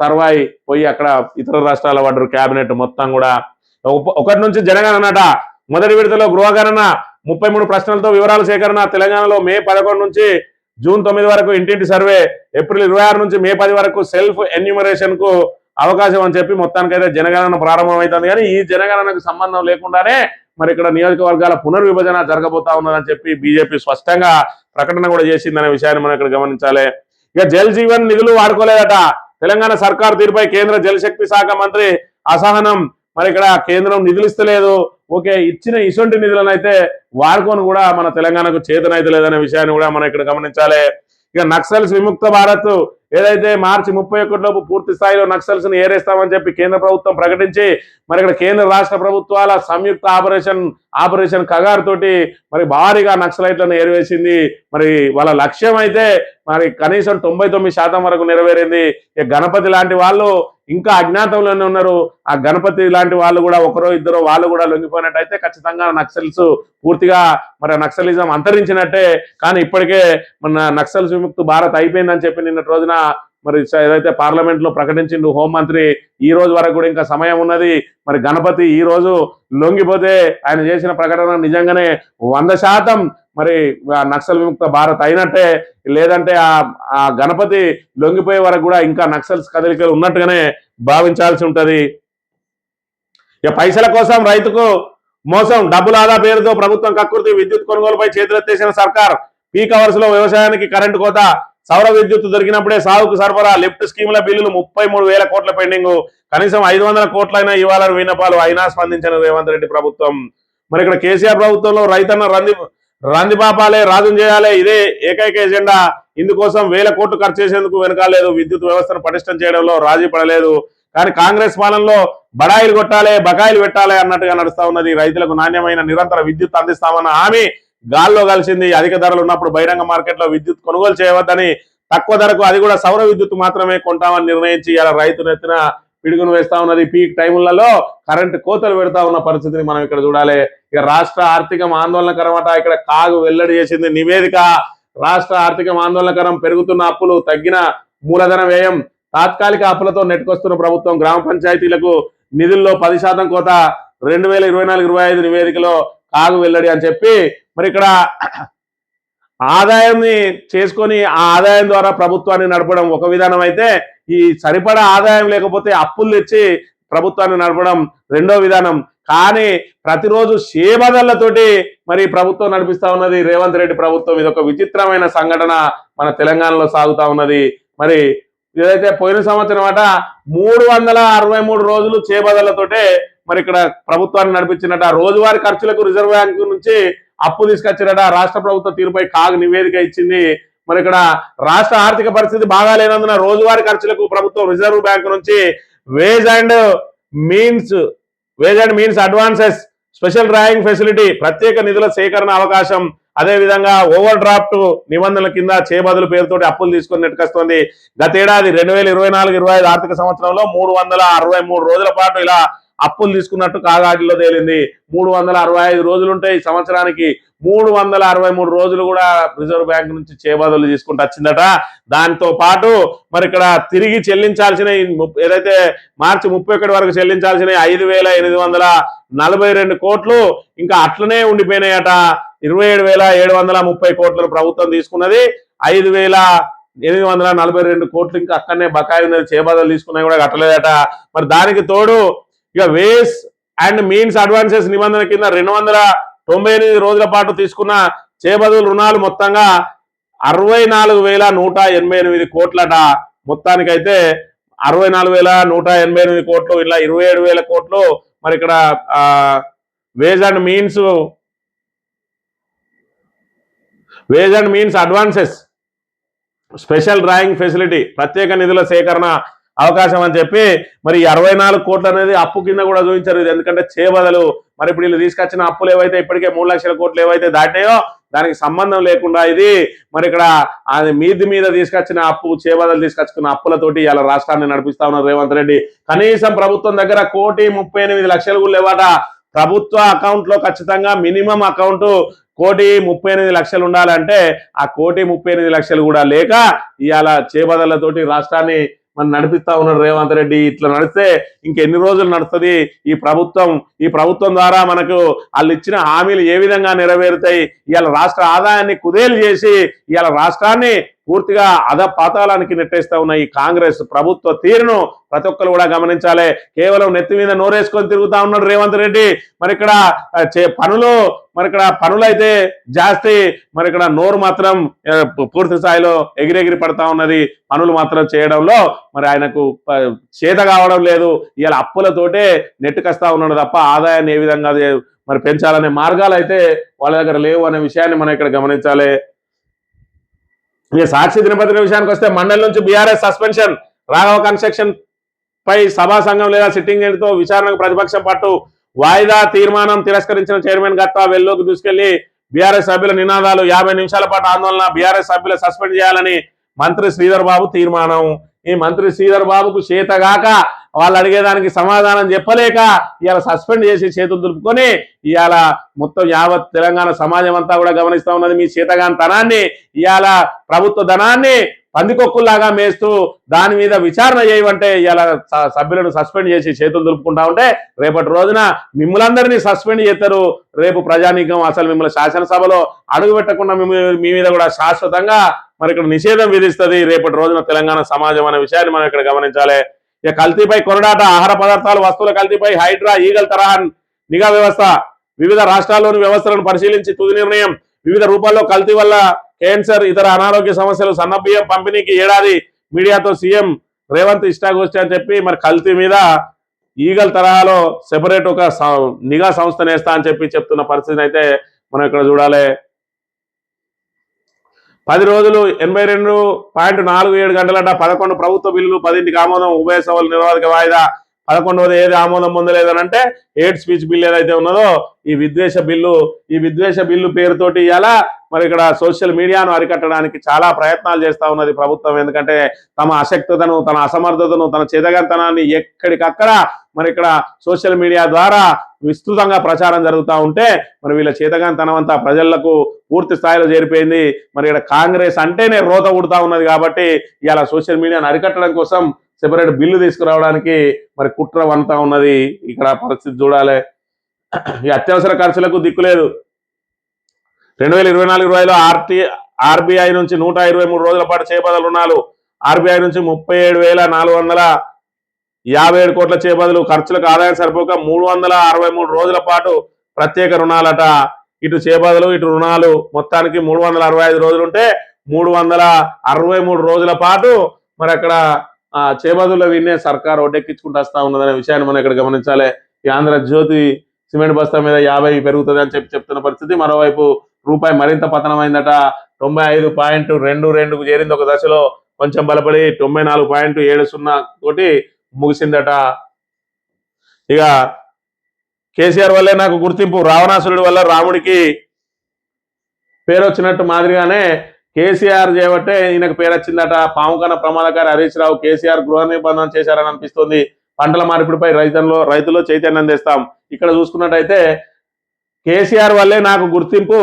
తర్వాయి పోయి అక్కడ ఇతర రాష్ట్రాల పడ్డరు. కేబినెట్ మొత్తం కూడా 1 నుంచి జనగణనట. మొదటి విడతలో గృహగణన 33 ప్రశ్నలతో వివరాల సేకరణ. తెలంగాణలో మే 11 నుంచి జూన్ 9 వరకు ఇంటింటి సర్వే, ఏప్రిల్ 26 నుంచి మే 10 వరకు సెల్ఫ్ ఎన్యూమరేషన్ కు అవకాశం అని చెప్పి మొత్తానికైతే జనగణన ప్రారంభమవుతుంది. కానీ ఈ జనగణనకు సంబంధం లేకుండానే మరి ఇక్కడ నియోజకవర్గాల పునర్విభజన జరగబోతా ఉన్నదని చెప్పి బీజేపీ స్పష్టంగా ప్రకటన కూడా చేసిందనే విషయాన్ని మనం ఇక్కడ గమనించాలి. ఇక జల్ జీవన్ నిధులు వాడుకోలేదట. తెలంగాణ సర్కార్ తీరుపై కేంద్ర జలశక్తి శాఖ మంత్రి అసహనం. మరి ఇక్కడ కేంద్రం నిధులు ఇస్తలేదు, ఓకే ఇచ్చిన ఇటువంటి నిధులను అయితే వాడుకొని కూడా మన తెలంగాణకు చేతనైతే లేదనే విషయాన్ని కూడా మనం ఇక్కడ గమనించాలి. ఇక నక్సల్స్ విముక్త భారత్ ఏదైతే మార్చి 31 లోపు పూర్తి స్థాయిలో నక్సల్స్ ని ఏరేస్తామని చెప్పి కేంద్ర ప్రభుత్వం ప్రకటించి మరి ఇక్కడ కేంద్ర రాష్ట్ర ప్రభుత్వాల సంయుక్త ఆపరేషన్ కగార్ తోటి మరి భారీగా నక్సలైట్లను ఏరివేసింది. మరి వాళ్ళ లక్ష్యం అయితే మరి కనీసం 99% వరకు నెరవేరింది. ఇక గణపతి లాంటి వాళ్ళు ఇంకా అజ్ఞాతంలోనే ఉన్నారు. ఆ గణపతి లాంటి వాళ్ళు కూడా ఒకరో ఇద్దరు వాళ్ళు కూడా లొంగిపోయినట్టయితే ఖచ్చితంగా నక్సల్స్ పూర్తిగా మరి నక్సలిజం అంతరించినట్టే. కానీ ఇప్పటికే మన నక్సల్స్ విముక్త భారత్ అయిపోయిందని చెప్పి నిన్నటి రోజున మరి ఏదైతే పార్లమెంట్ లో ప్రకటించిండు హోంమంత్రి. ఈ రోజు వరకు కూడా ఇంకా సమయం ఉన్నది. మరి గణపతి ఈ రోజు లొంగిపోతే ఆయన చేసిన ప్రకటన నిజంగానే 100% మరి నక్సల్ విముక్త భారత్ అయినట్టే. లేదంటే ఆ గణపతి లొంగిపోయే వరకు కూడా ఇంకా నక్సల్స్ కదలికలు ఉన్నట్టుగానే భావించాల్సి ఉంటది. ఇక పైసల కోసం రైతుకు మోసం, డబ్బుల ఆదా పేరుతో ప్రభుత్వం కక్కుర్తి, విద్యుత్ కొనుగోలుపై చేతులెత్తేసిన సర్కార్. పీక్ అవర్స్ లో వ్యవసాయానికి కరెంటు కోత, సౌర విద్యుత్ దొరికినప్పుడే సాగుకు సరఫరా, లిఫ్ట్ స్కీముల బిల్లులు 33,000 కోట్ల పెండింగ్, కనీసం 500 కోట్లైనా ఇవ్వాలని విన్నపాలు, అయినా స్పందించిన రేవంత్ రెడ్డి ప్రభుత్వం. మరి ఇక్కడ కేసీఆర్ ప్రభుత్వంలో రైతన్న రందిపాపాలే రాజును చేయాలి, ఇదే ఏకైక ఎజెండా. ఇందుకోసం 1000 కోట్లు ఖర్చు చేసేందుకు వెనకాలేదు. విద్యుత్ వ్యవస్థను పటిష్టం చేయడంలో రాజీ పడలేదు. కానీ కాంగ్రెస్ పాలనలో బడాయిలు కొట్టాలి, బకాయిలు పెట్టాలి అన్నట్టుగా నడుస్తా ఉన్నది. రైతులకు నాణ్యమైన నిరంతర విద్యుత్ అందిస్తామన్న హామీ గాల్లో కలిసింది. అధిక ధరలు ఉన్నప్పుడు బహిరంగ మార్కెట్లో విద్యుత్ కొనుగోలు చేయవద్దని, తక్కువ ధరకు అది కూడా సౌర విద్యుత్ మాత్రమే కొంటామని నిర్ణయించి ఇలా రైతు నెత్తిన పిడుగును వేస్తా ఉన్నది. పీక్ టైములలో కరెంటు కోతలు పెడతా ఉన్న పరిస్థితిని మనం ఇక్కడ చూడాలి. ఇక రాష్ట్ర ఆర్థికం ఆందోళనకరమట. ఇక్కడ కాగు వెల్లడి చేసింది నివేదిక. రాష్ట్ర ఆర్థికం ఆందోళనకరం, పెరుగుతున్న అప్పులు, తగ్గిన మూలధన వ్యయం, తాత్కాలిక అప్పులతో నెట్టుకొస్తున్న ప్రభుత్వం, గ్రామ పంచాయతీలకు నిధుల్లో 10% కోత, 2024-25 నివేదికలో కాగు వెల్లడి అని చెప్పి మరి ఇక్కడ ఆదాయాన్ని చేసుకొని ఆ ఆదాయం ద్వారా ప్రభుత్వాన్ని నడపడం ఒక విధానం అయితే, ఈ సరిపడా ఆదాయం లేకపోతే అప్పులు తెచ్చి ప్రభుత్వాన్ని నడపడం రెండో విధానం. కానీ ప్రతిరోజు షేబదళ్లతోటి మరి ప్రభుత్వం నడిపిస్తా ఉన్నది రేవంత్ రెడ్డి ప్రభుత్వం. ఇది ఒక విచిత్రమైన సంఘటన మన తెలంగాణలో సాగుతా ఉన్నది. మరి ఏదైతే పోయిన సంవత్సరం 363 రోజులు చేబదళ్లతోటే మరి ఇక్కడ ప్రభుత్వాన్ని నడిపించినట. రోజువారీ ఖర్చులకు రిజర్వ్ బ్యాంకు నుంచి అప్పు తీసుకొచ్చినట. రాష్ట్ర ప్రభుత్వ తీరుపై కాగ్ నివేదిక ఇచ్చింది. మరి ఇక్కడ రాష్ట్ర ఆర్థిక పరిస్థితి బాగాలేనందున రోజువారీ ఖర్చులకు ప్రభుత్వం రిజర్వ్ బ్యాంకు నుంచి ways and means advances, special drawing facility, ప్రత్యేక నిధుల సేకరణ అవకాశం అదే విధంగా ఓవర్ డ్రాఫ్ట్ నిబంధనల కింద చేబదులు పేరుతోటి అప్పులు తీసుకొని నెట్టుకొస్తోంది. గతేడాది 2024-25 ఆర్థిక సంవత్సరంలో 363 రోజుల పాటు ఇలా అప్పులు తీసుకున్నట్టు కాగాడిలో తేలింది. 365 రోజులుంటే ఈ సంవత్సరానికి 363 రోజులు కూడా రిజర్వ్ బ్యాంక్ నుంచి చేబదులు తీసుకుంటూ వచ్చిందట. దాంతో పాటు మరి ఇక్కడ తిరిగి చెల్లించాల్సిన ఏదైతే మార్చి 31 వరకు చెల్లించాల్సిన 5,842 కోట్లు ఇంకా అట్లనే ఉండిపోయినాయట. 27,730 కోట్లను ప్రభుత్వం తీసుకున్నది. 5,842 కోట్లు ఇంకా అక్కడనే బకాయి ఉన్నది. చేబదులు తీసుకున్నాయి కూడా కట్టలేదట. మరి దానికి తోడు ఇక వేస్ అండ్ మీన్స్ అడ్వాన్సెస్ నిబంధన కింద 298 రోజుల పాటు తీసుకున్న చేబదులు రుణాలు మొత్తంగా 64,188 కోట్లట. మొత్తానికైతే 64,188 కోట్లు, ఇలా 27,000 కోట్లు మరి ఇక్కడ ways and means advances special drawing facility ప్రత్యేక నిధుల సేకరణ అవకాశం అని చెప్పి మరి 64 కోట్లు అనేది అప్పు కింద కూడా చూపించారు. ఇది ఎందుకంటే చేబదులు మరి ఇప్పుడు వీళ్ళు తీసుకొచ్చిన అప్పులు ఏవైతే ఇప్పటికే 3 లక్షల కోట్లు ఏవైతే దాటాయో దానికి సంబంధం లేకుండా ఇది మరి ఇక్కడ మీద తీసుకొచ్చిన అప్పు చేబదులు తీసుకొచ్చుకున్న అప్పులతోటి ఇలా రాష్ట్రాన్ని నడిపిస్తా ఉన్నారు రేవంత్ రెడ్డి. కనీసం ప్రభుత్వం దగ్గర 1,38,00,000 కూడా లేవట. ప్రభుత్వ అకౌంట్ లో ఖచ్చితంగా మినిమం అకౌంట్ 1,38,00,000 ఉండాలంటే ఆ 1,38,00,000 కూడా లేక ఇవాళ చేబదులతోటి రాష్ట్రాన్ని మనం నడిపిస్తా ఉన్నాడు రేవంత్ రెడ్డి. ఇట్లా నడిస్తే ఇంకెన్ని రోజులు నడుస్తుంది ఈ ప్రభుత్వం ద్వారా మనకు వాళ్ళు ఇచ్చిన హామీలు ఏ విధంగా నెరవేరుతాయి? ఇవాళ రాష్ట్ర ఆదాయాన్ని కుదేలు చేసి ఇవాళ రాష్ట్రాన్ని పూర్తిగా పాతాళానికి నెట్టేస్తా ఉన్న ఈ కాంగ్రెస్ ప్రభుత్వ తీరును ప్రతి ఒక్కరు కూడా గమనించాలి. కేవలం నెత్తి మీద నోరేసుకొని తిరుగుతా ఉన్నాడు రేవంత్ రెడ్డి. మరి ఇక్కడ పనులైతే జాస్తి, మరి ఇక్కడ నోరు మాత్రం పూర్తి స్థాయిలో ఎగిరెగిరి పడతా ఉన్నది. పనులు మాత్రం చేయడంలో మరి ఆయనకు చేత కావడం లేదు. ఇవాళ అప్పులతోటే నెట్టుకొస్తా ఉన్నాడు తప్ప ఆదాయాన్ని ఏ విధంగా మరి పెంచాలనే మార్గాలు అయితే వాళ్ళ దగ్గర లేవు అనే విషయాన్ని మనం ఇక్కడ గమనించాలి. ఇక సాక్షి దినపత్రిక విషయానికి వస్తే మండలి నుంచి బీఆర్ఎస్ సస్పెన్షన్, రాఘవ కన్స్ట్రక్షన్ పై సభా సంఘం లేదా సిట్టింగ్ తో విచారణకు ప్రతిపక్షం పట్టు, వాయిదా తీర్మానం తిరస్కరించిన చైర్మన్ గట్టా వెల్లోకి దూసుకెళ్లి బీఆర్ఎస్ సభ్యుల నినాదాలు, 50 నిమిషాల పాటు ఆందోళన, బీఆర్ఎస్ సభ్యుల సస్పెండ్ చేయాలని మంత్రి శ్రీధర్ బాబు తీర్మానం. ఈ మంత్రి శ్రీధర్ బాబుకు చేతగాక వాళ్ళు అడిగేదానికి సమాధానం చెప్పలేక ఇవాళ సస్పెండ్ చేసి చేతులు దులుపుకొని ఇవాళ మొత్తం యావత్ తెలంగాణ సమాజం అంతా కూడా గమనిస్తా ఉన్నది. మీ చేతగాని తనాన్ని, ఇవాళ ప్రభుత్వ ధనాన్ని పందికొక్కుల్లాగా మేస్తూ దాని మీద విచారణ చేయమంటే ఇవాళ సభ్యులను సస్పెండ్ చేసి చేతులు దులుపుకుంటా ఉంటే రేపటి రోజున మిమ్మల్ందరినీ సస్పెండ్ చేస్తారు. రేపు ప్రజానీకం అసలు మిమ్మల్ని శాసనసభలో అడుగు పెట్టకుండా మీ మీద కూడా శాశ్వతంగా మరి ఇక్కడ నిషేధం విధిస్తుంది రేపటి రోజున తెలంగాణ సమాజం అనే విషయాన్ని మనం ఇక్కడ గమనించాలి. ఇక కల్తీపై కొరడాట, ఆహార పదార్థాలు వస్తువుల కల్తీపై హైడ్రా ఈగల్ తరహా నిఘా వ్యవస్థ, వివిధ రాష్ట్రాల్లోని వ్యవస్థలను పరిశీలించి తుది నిర్ణయం. వివిధ రూపాల్లో కల్తీ వల్ల క్యాన్సర్, ఇతర అనారోగ్య సమస్యలు, సన్నబియ్యం పంపిణీకి ఏడాది మీడియాతో సీఎం రేవంత్ ఇష్టాగోష్ఠి అని చెప్పి మరి కల్తీ మీద ఈగల్ తరహాలో సెపరేట్ ఒక నిఘా సంస్థ నేస్తా అని చెప్పి చెప్తున్న పరిస్థితిని అయితే మనం ఇక్కడ చూడాలి. 10 రోజులు 82.47 గంటలట. 11 ప్రభుత్వ బిల్లులు, 10ంటికి ఆమోదం. ఉభయ సభలు నిరోధక వాయిదా. 11వది ఏది ఆమోదం పొందలేదనంటే హేట్ స్పీచ్ బిల్ ఏదైతే ఉన్నదో ఈ విద్వేష బిల్లు పేరుతోటి ఇలా మరి ఇక్కడ సోషల్ మీడియాను అరికట్టడానికి చాలా ప్రయత్నాలు చేస్తా ఉన్నది ప్రభుత్వం. ఎందుకంటే తమ అశక్తతను, తన అసమర్థతను, తన చేతగంతనాన్ని ఎక్కడికక్కడ మరి ఇక్కడ సోషల్ మీడియా ద్వారా విస్తృతంగా ప్రచారం జరుగుతూ ఉంటే మరి వీళ్ళ చేతగంతనం అంతా ప్రజలకు పూర్తి స్థాయిలో చేరిపోయింది. మరి ఇక్కడ కాంగ్రెస్ అంటేనే రోత ఉడుతా ఉన్నది కాబట్టి ఇలా సోషల్ మీడియాను అరికట్టడం కోసం సెపరేట్ బిల్లు తీసుకురావడానికి మరి కుట్ర వంతా ఉన్నది. ఇక్కడ పరిస్థితి చూడాలి. ఈ అత్యవసర ఖర్చులకు దిక్కులేదు. 2024-25లో ఆర్బీఐ నుంచి 123 రోజుల పాటు చేబదులు రుణాలు, ఆర్బీఐ నుంచి 37,457 కోట్ల చేబదులు, ఖర్చులకు ఆదాయం సరిపోక 363 రోజుల పాటు ప్రత్యేక రుణాలట. ఇటు చేబదులు ఇటు రుణాలు మొత్తానికి 365 రోజులుంటే 363 రోజుల పాటు మరి అక్కడ చేబదుల్లో విన్నే సర్కార్ ఒడ్డెక్కించుకుంటూ వస్తా ఉన్నదనే విషయాన్ని మనం ఇక్కడ గమనించాలి. ఈ ఆంధ్రజ్యోతి సిమెంట్ బస్తా మీద 50 పెరుగుతుంది అని చెప్తున్న పరిస్థితి. మరోవైపు రూపాయి మరింత పతనమైందట. 95.22కు చేరింది ఒక దశలో, కొంచెం బలపడి 94.70 తోటి ముగిసిందట. ఇక కేసీఆర్ వల్లే నాకు గుర్తింపు, రావణాసురుడి వల్ల రాముడికి పేరు వచ్చినట్టు మాదిరిగానే కేసీఆర్ చేయబట్టే ఈయనకు పేరు వచ్చిందట. పాము కన్నా ప్రమాదకారి హరీష్ రావు కేసీఆర్ గృహ నిర్బంధం చేశారని అనిపిస్తుంది. పంటల మార్పిడిపై రైతుల్లో చైతన్యం తెస్తాం. ఇక్కడ చూసుకున్నట్టయితే కేసీఆర్ వల్లే నాకు గుర్తింపు,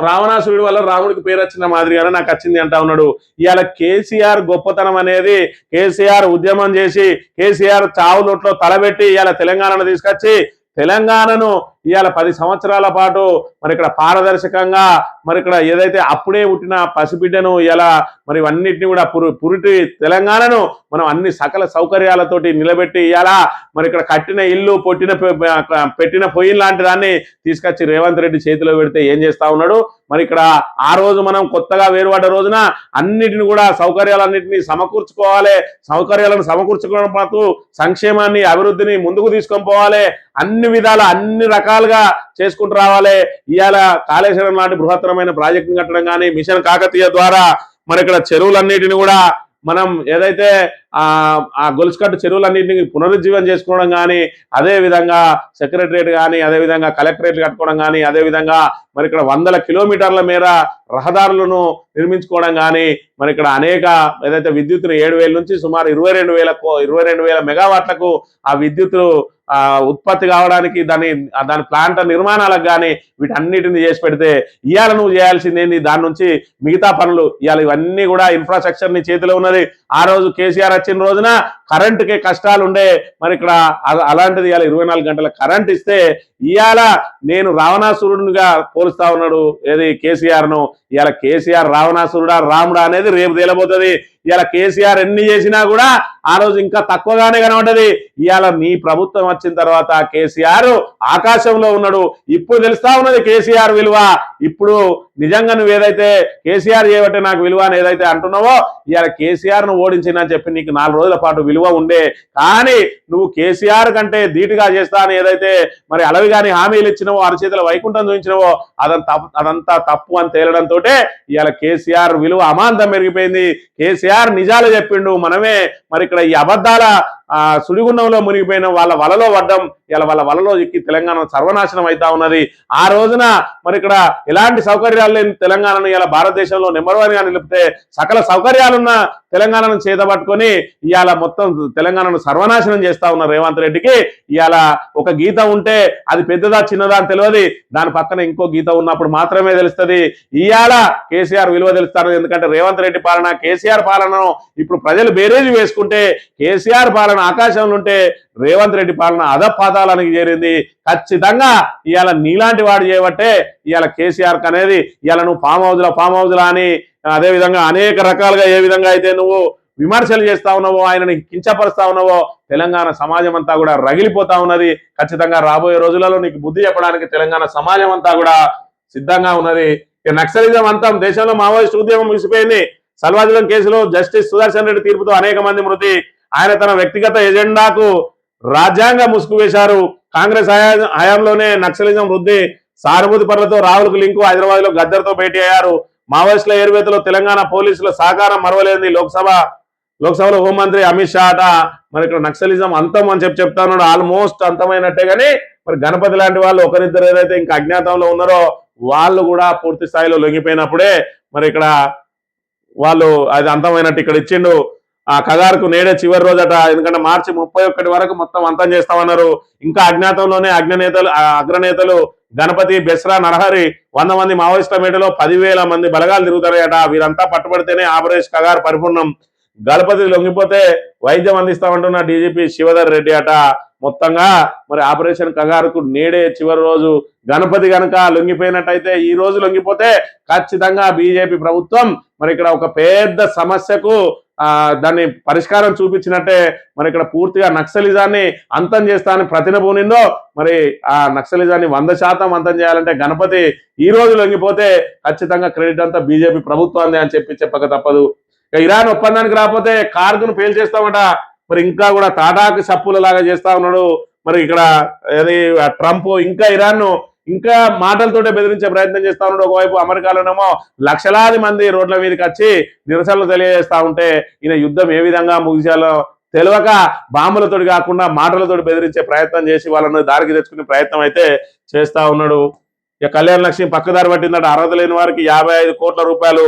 రావణాసురుడి వల్ల రాముడికి పేరు వచ్చిన మాదిరిగానే నాకు వచ్చింది అంటా ఉన్నాడు. ఇవాళ కేసీఆర్ గొప్పతనం అనేది, కేసీఆర్ ఉద్యమం చేసి కేసీఆర్ చావులోట్లో తలబెట్టి ఇవాళ తెలంగాణను తీసుకొచ్చి తెలంగాణను ఇవాళ 10 సంవత్సరాల పాటు మరి ఇక్కడ పారదర్శకంగా మరి ఇక్కడ ఏదైతే అప్పుడే పుట్టిన పసిబిడ్డను ఇలా మరి అన్నిటిని కూడా పురిటి తెలంగాణను మనం అన్ని సకల సౌకర్యాలతోటి నిలబెట్టి ఇవాళ మరి ఇక్కడ కట్టిన ఇల్లు పెట్టిన పొయ్యి లాంటి దాన్ని తీసుకొచ్చి రేవంత్ రెడ్డి చేతిలో పెడితే ఏం చేస్తా ఉన్నాడు. మరి ఇక్కడ ఆ రోజు మనం కొత్తగా వేరుపడ్డ రోజున అన్నిటిని కూడా సౌకర్యాలన్నింటినీ సమకూర్చుకోవాలి, సౌకర్యాలను సమకూర్చుకోవడం పాటు సంక్షేమాన్ని అభివృద్ధిని ముందుకు తీసుకొని పోవాలి, అన్ని విధాల అన్ని రకాలుగా చేసుకుంటూ రావాలి. ఇవాళ కాళేశ్వరం లాంటి బృహత్తరమైన ప్రాజెక్టును కట్టడం కానీ, మిషన్ కాకతీయ ద్వారా మరి ఇక్కడ చెరువులన్నిటిని కూడా మనం ఏదైతే ఆ గొలుసుకట్టు చెరువులన్నింటినీ పునరుజ్జీవం చేసుకోవడం కానీ, అదేవిధంగా సెక్రటరియట్ కానీ, అదేవిధంగా కలెక్టరేట్ కట్టుకోవడం కానీ, అదేవిధంగా మరి ఇక్కడ 100 కిలోమీటర్ల మేర రహదారులను నిర్మించుకోవడం కానీ, మరి ఇక్కడ అనేక ఏదైతే విద్యుత్తును 7,000 నుంచి సుమారు 22,000 మెగావాట్లకు ఆ విద్యుత్తు ఉత్పత్తి కావడానికి దాని ప్లాంట్ నిర్మాణాలకు కానీ వీటన్నిటిని చేసి పెడితే ఇవాళ నువ్వు చేయాల్సింది ఏంది, దాని నుంచి మిగతా పనులు ఇవాళ ఇవన్నీ కూడా ఇన్ఫ్రాస్ట్రక్చర్ నీ చేతిలో ఉన్నది. ఆ రోజు కేసీఆర్ వచ్చిన రోజున కరెంటుకే కష్టాలు ఉండే, మరి ఇక్కడ అలాంటిది ఇవాళ 24 గంటల కరెంట్ ఇస్తే ఇవాళ నేను రావణాసురుడిగా పోలుస్తా ఉన్నాడు ఏది కేసీఆర్ను. ఇవాళ కేసీఆర్ రావణాసురుడా రాముడా అనేది రేపు తేలబోతుంది. ఇవాళ కేసీఆర్ ఎన్ని చేసినా కూడా ఆ రోజు ఇంకా తక్కువగానే కనబడ్డది. ఇవాళ నీ ప్రభుత్వం వచ్చిన తర్వాత కేసీఆర్ ఆకాశంలో ఉన్నాడు. ఇప్పుడు తెలుస్తా ఉన్నది కేసీఆర్ విలువ. ఇప్పుడు నిజంగా నువ్వు ఏదైతే కేసీఆర్ చేయబట్టే నాకు విలువ అని ఏదైతే అంటున్నావో, ఇవాళ కేసీఆర్ ను ఓడించిందని చెప్పి నీకు 4 రోజుల పాటు విలువ ఉండే, కానీ నువ్వు కేసీఆర్ కంటే ధీటుగా చేస్తా అని ఏదైతే మరి అలవి కానీ హామీలు ఇచ్చినవో, అరచేతుల వైకుంఠం చూపించినవో అదంతా తప్పు అని తేలడంతో ఇవాళ కేసీఆర్ విలువ అమాంతం పెరిగిపోయింది. కేసీఆర్ నిజాలు చెప్పిండు, మనమే మరి ఇక్కడ ఈ అబద్ధాల సుడిగుండంలో మునిగిపోయిన వాళ్ళ వలలో పడ్డం. ఇలా వాళ్ళ వలలో ఎక్కి తెలంగాణ సర్వనాశనం అవుతా ఉన్నది. ఆ రోజున మరి ఇక్కడ ఎలాంటి సౌకర్యాలు లేని తెలంగాణను ఇలా భారతదేశంలో నెంబర్ 1 గా నిలిపితే సకల సౌకర్యాలున్న తెలంగాణను చేతబట్టుకొని ఇవాళ మొత్తం తెలంగాణను సర్వనాశనం చేస్తా ఉన్న రేవంత్ రెడ్డికి ఇవాళ ఒక గీత ఉంటే అది పెద్దదా చిన్నదా అని తెలియదు, దాని పక్కన ఇంకో గీత ఉన్నప్పుడు మాత్రమే తెలుస్తుంది. ఇవాళ కేసీఆర్ విలువ తెలుస్తారు. ఎందుకంటే రేవంత్ రెడ్డి పాలన కేసీఆర్ పాలనను ఇప్పుడు ప్రజలు బేరేజీ వేసుకుంటే కేసీఆర్ పాలన ఆకాశంలో ఉంటే రేవంత్ రెడ్డి పాలన అధపాతాళానికి చేరింది. ఖచ్చితంగా ఇవాళ నీలాంటి వాడు చేయబట్టే ఇవాళ కేసీఆర్ అనేది ఇవాళ నువ్వు ఫామ్ హౌజ్లా అని అదేవిధంగా అనేక రకాలుగా ఏ విధంగా అయితే నువ్వు విమర్శలు చేస్తా ఉన్నావో, ఆయనని కించపరుస్తా ఉన్నావో, తెలంగాణ సమాజం అంతా కూడా రగిలిపోతా ఉన్నది. ఖచ్చితంగా రాబోయే రోజులలో నీకు బుద్ధి చెప్పడానికి తెలంగాణ సమాజం అంతా కూడా సిద్ధంగా ఉన్నది. నక్సలిజం అంతా దేశంలో మావోయిస్ట్ ఉద్యమం ముగిసిపోయింది. సల్వాజులం కేసులో జస్టిస్ సుదర్శన్ రెడ్డి తీర్పుతో అనేక మంది మృతి. ఆయన తన వ్యక్తిగత ఎజెండాకు రాజ్యాంగ ముసుగు వేశారు. కాంగ్రెస్ హయాంలోనే నక్సలిజం వృద్ధి, సానుభూతి పరులతో రాహుల్కు లింకు, హైదరాబాద్ లో గద్దర్తో భేటీ అయ్యారు. మావోయిస్టుల ఏరువేతలో తెలంగాణ పోలీసుల సహకారం మరవలేని లోక్సభలో హోంమంత్రి అమిత్ షా అట. మరి ఇక్కడ నక్సలిజం అంతం అని చెప్తా ఉన్నాడు. ఆల్మోస్ట్ అంతమైనట్టే. కానీ మరి గణపతి లాంటి వాళ్ళు ఒకరిద్దరు ఏదైతే ఇంకా అజ్ఞాతంలో ఉన్నారో వాళ్ళు కూడా పూర్తి స్థాయిలో లొంగిపోయినప్పుడే మరి ఇక్కడ వాళ్ళు అది అంతమైనట్టు ఇక్కడ ఇచ్చిండు. ఆ కగారుకు నేడే చివరి రోజట. ఎందుకంటే మార్చి 31 వరకు మొత్తం అంతం చేస్తామన్నారు. ఇంకా అజ్ఞాతంలోనే అగ్రనేతలు గణపతి, బెస్రా, నరహరి 100 మంది మావోయిస్టుల మేటలో 10,000 మంది బలగాలు తిరుగుతారట. వీరంతా పట్టుబడితేనే ఆపరేషన్ కగారు పరిపూర్ణం. గణపతి లొంగిపోతే వైద్యం అందిస్తామంటున్న డీజీపీ శివధర్ రెడ్డి అట. మొత్తంగా మరి ఆపరేషన్ కగారుకు నేడే చివరి రోజు. గణపతి కనుక లొంగిపోయినట్టయితే, ఈ రోజు లొంగిపోతే ఖచ్చితంగా బీజేపీ ప్రభుత్వం మరి ఇక్కడ ఒక పెద్ద సమస్యకు దాన్ని పరిష్కారం చూపించినట్టే. మరి ఇక్కడ పూర్తిగా నక్సలిజాన్ని అంతం చేస్తానని ప్రతినబూనిందో, మరి ఆ నక్సలిజాన్ని 100% అంతం చేయాలంటే గణపతి ఈ రోజు లొంగిపోతే ఖచ్చితంగా క్రెడిట్ అంతా బీజేపీ ప్రభుత్వాన్ని అని చెప్పక తప్పదు. ఇరాన్ ఒప్పందానికి రాకపోతే కార్గును పేల్చేస్తామట. మరి ఇంకా కూడా తాటాకు చప్పుల లాగా చేస్తా ఉన్నాడు. మరి ఇక్కడ ఏది ట్రంప్ ఇంకా ఇరాన్ ఇంకా మాటలతోటే బెదిరించే ప్రయత్నం చేస్తా ఉన్నాడు. ఒకవైపు అమెరికాలోనేమో లక్షలాది మంది రోడ్ల మీదకి వచ్చి నిరసనలు తెలియజేస్తా ఉంటే ఈయన యుద్ధం ఏ విధంగా ముగిసాలో తెలియక బాంబులతోటి కాకుండా మాటలతోటి బెదిరించే ప్రయత్నం చేసి వాళ్ళను దారికి తెచ్చుకునే ప్రయత్నం అయితే చేస్తా ఉన్నాడు. ఇక కళ్యాణ లక్ష్మి పక్కదారి పట్టిందట. అర్హత లేని వారికి 55 కోట్ల రూపాయలు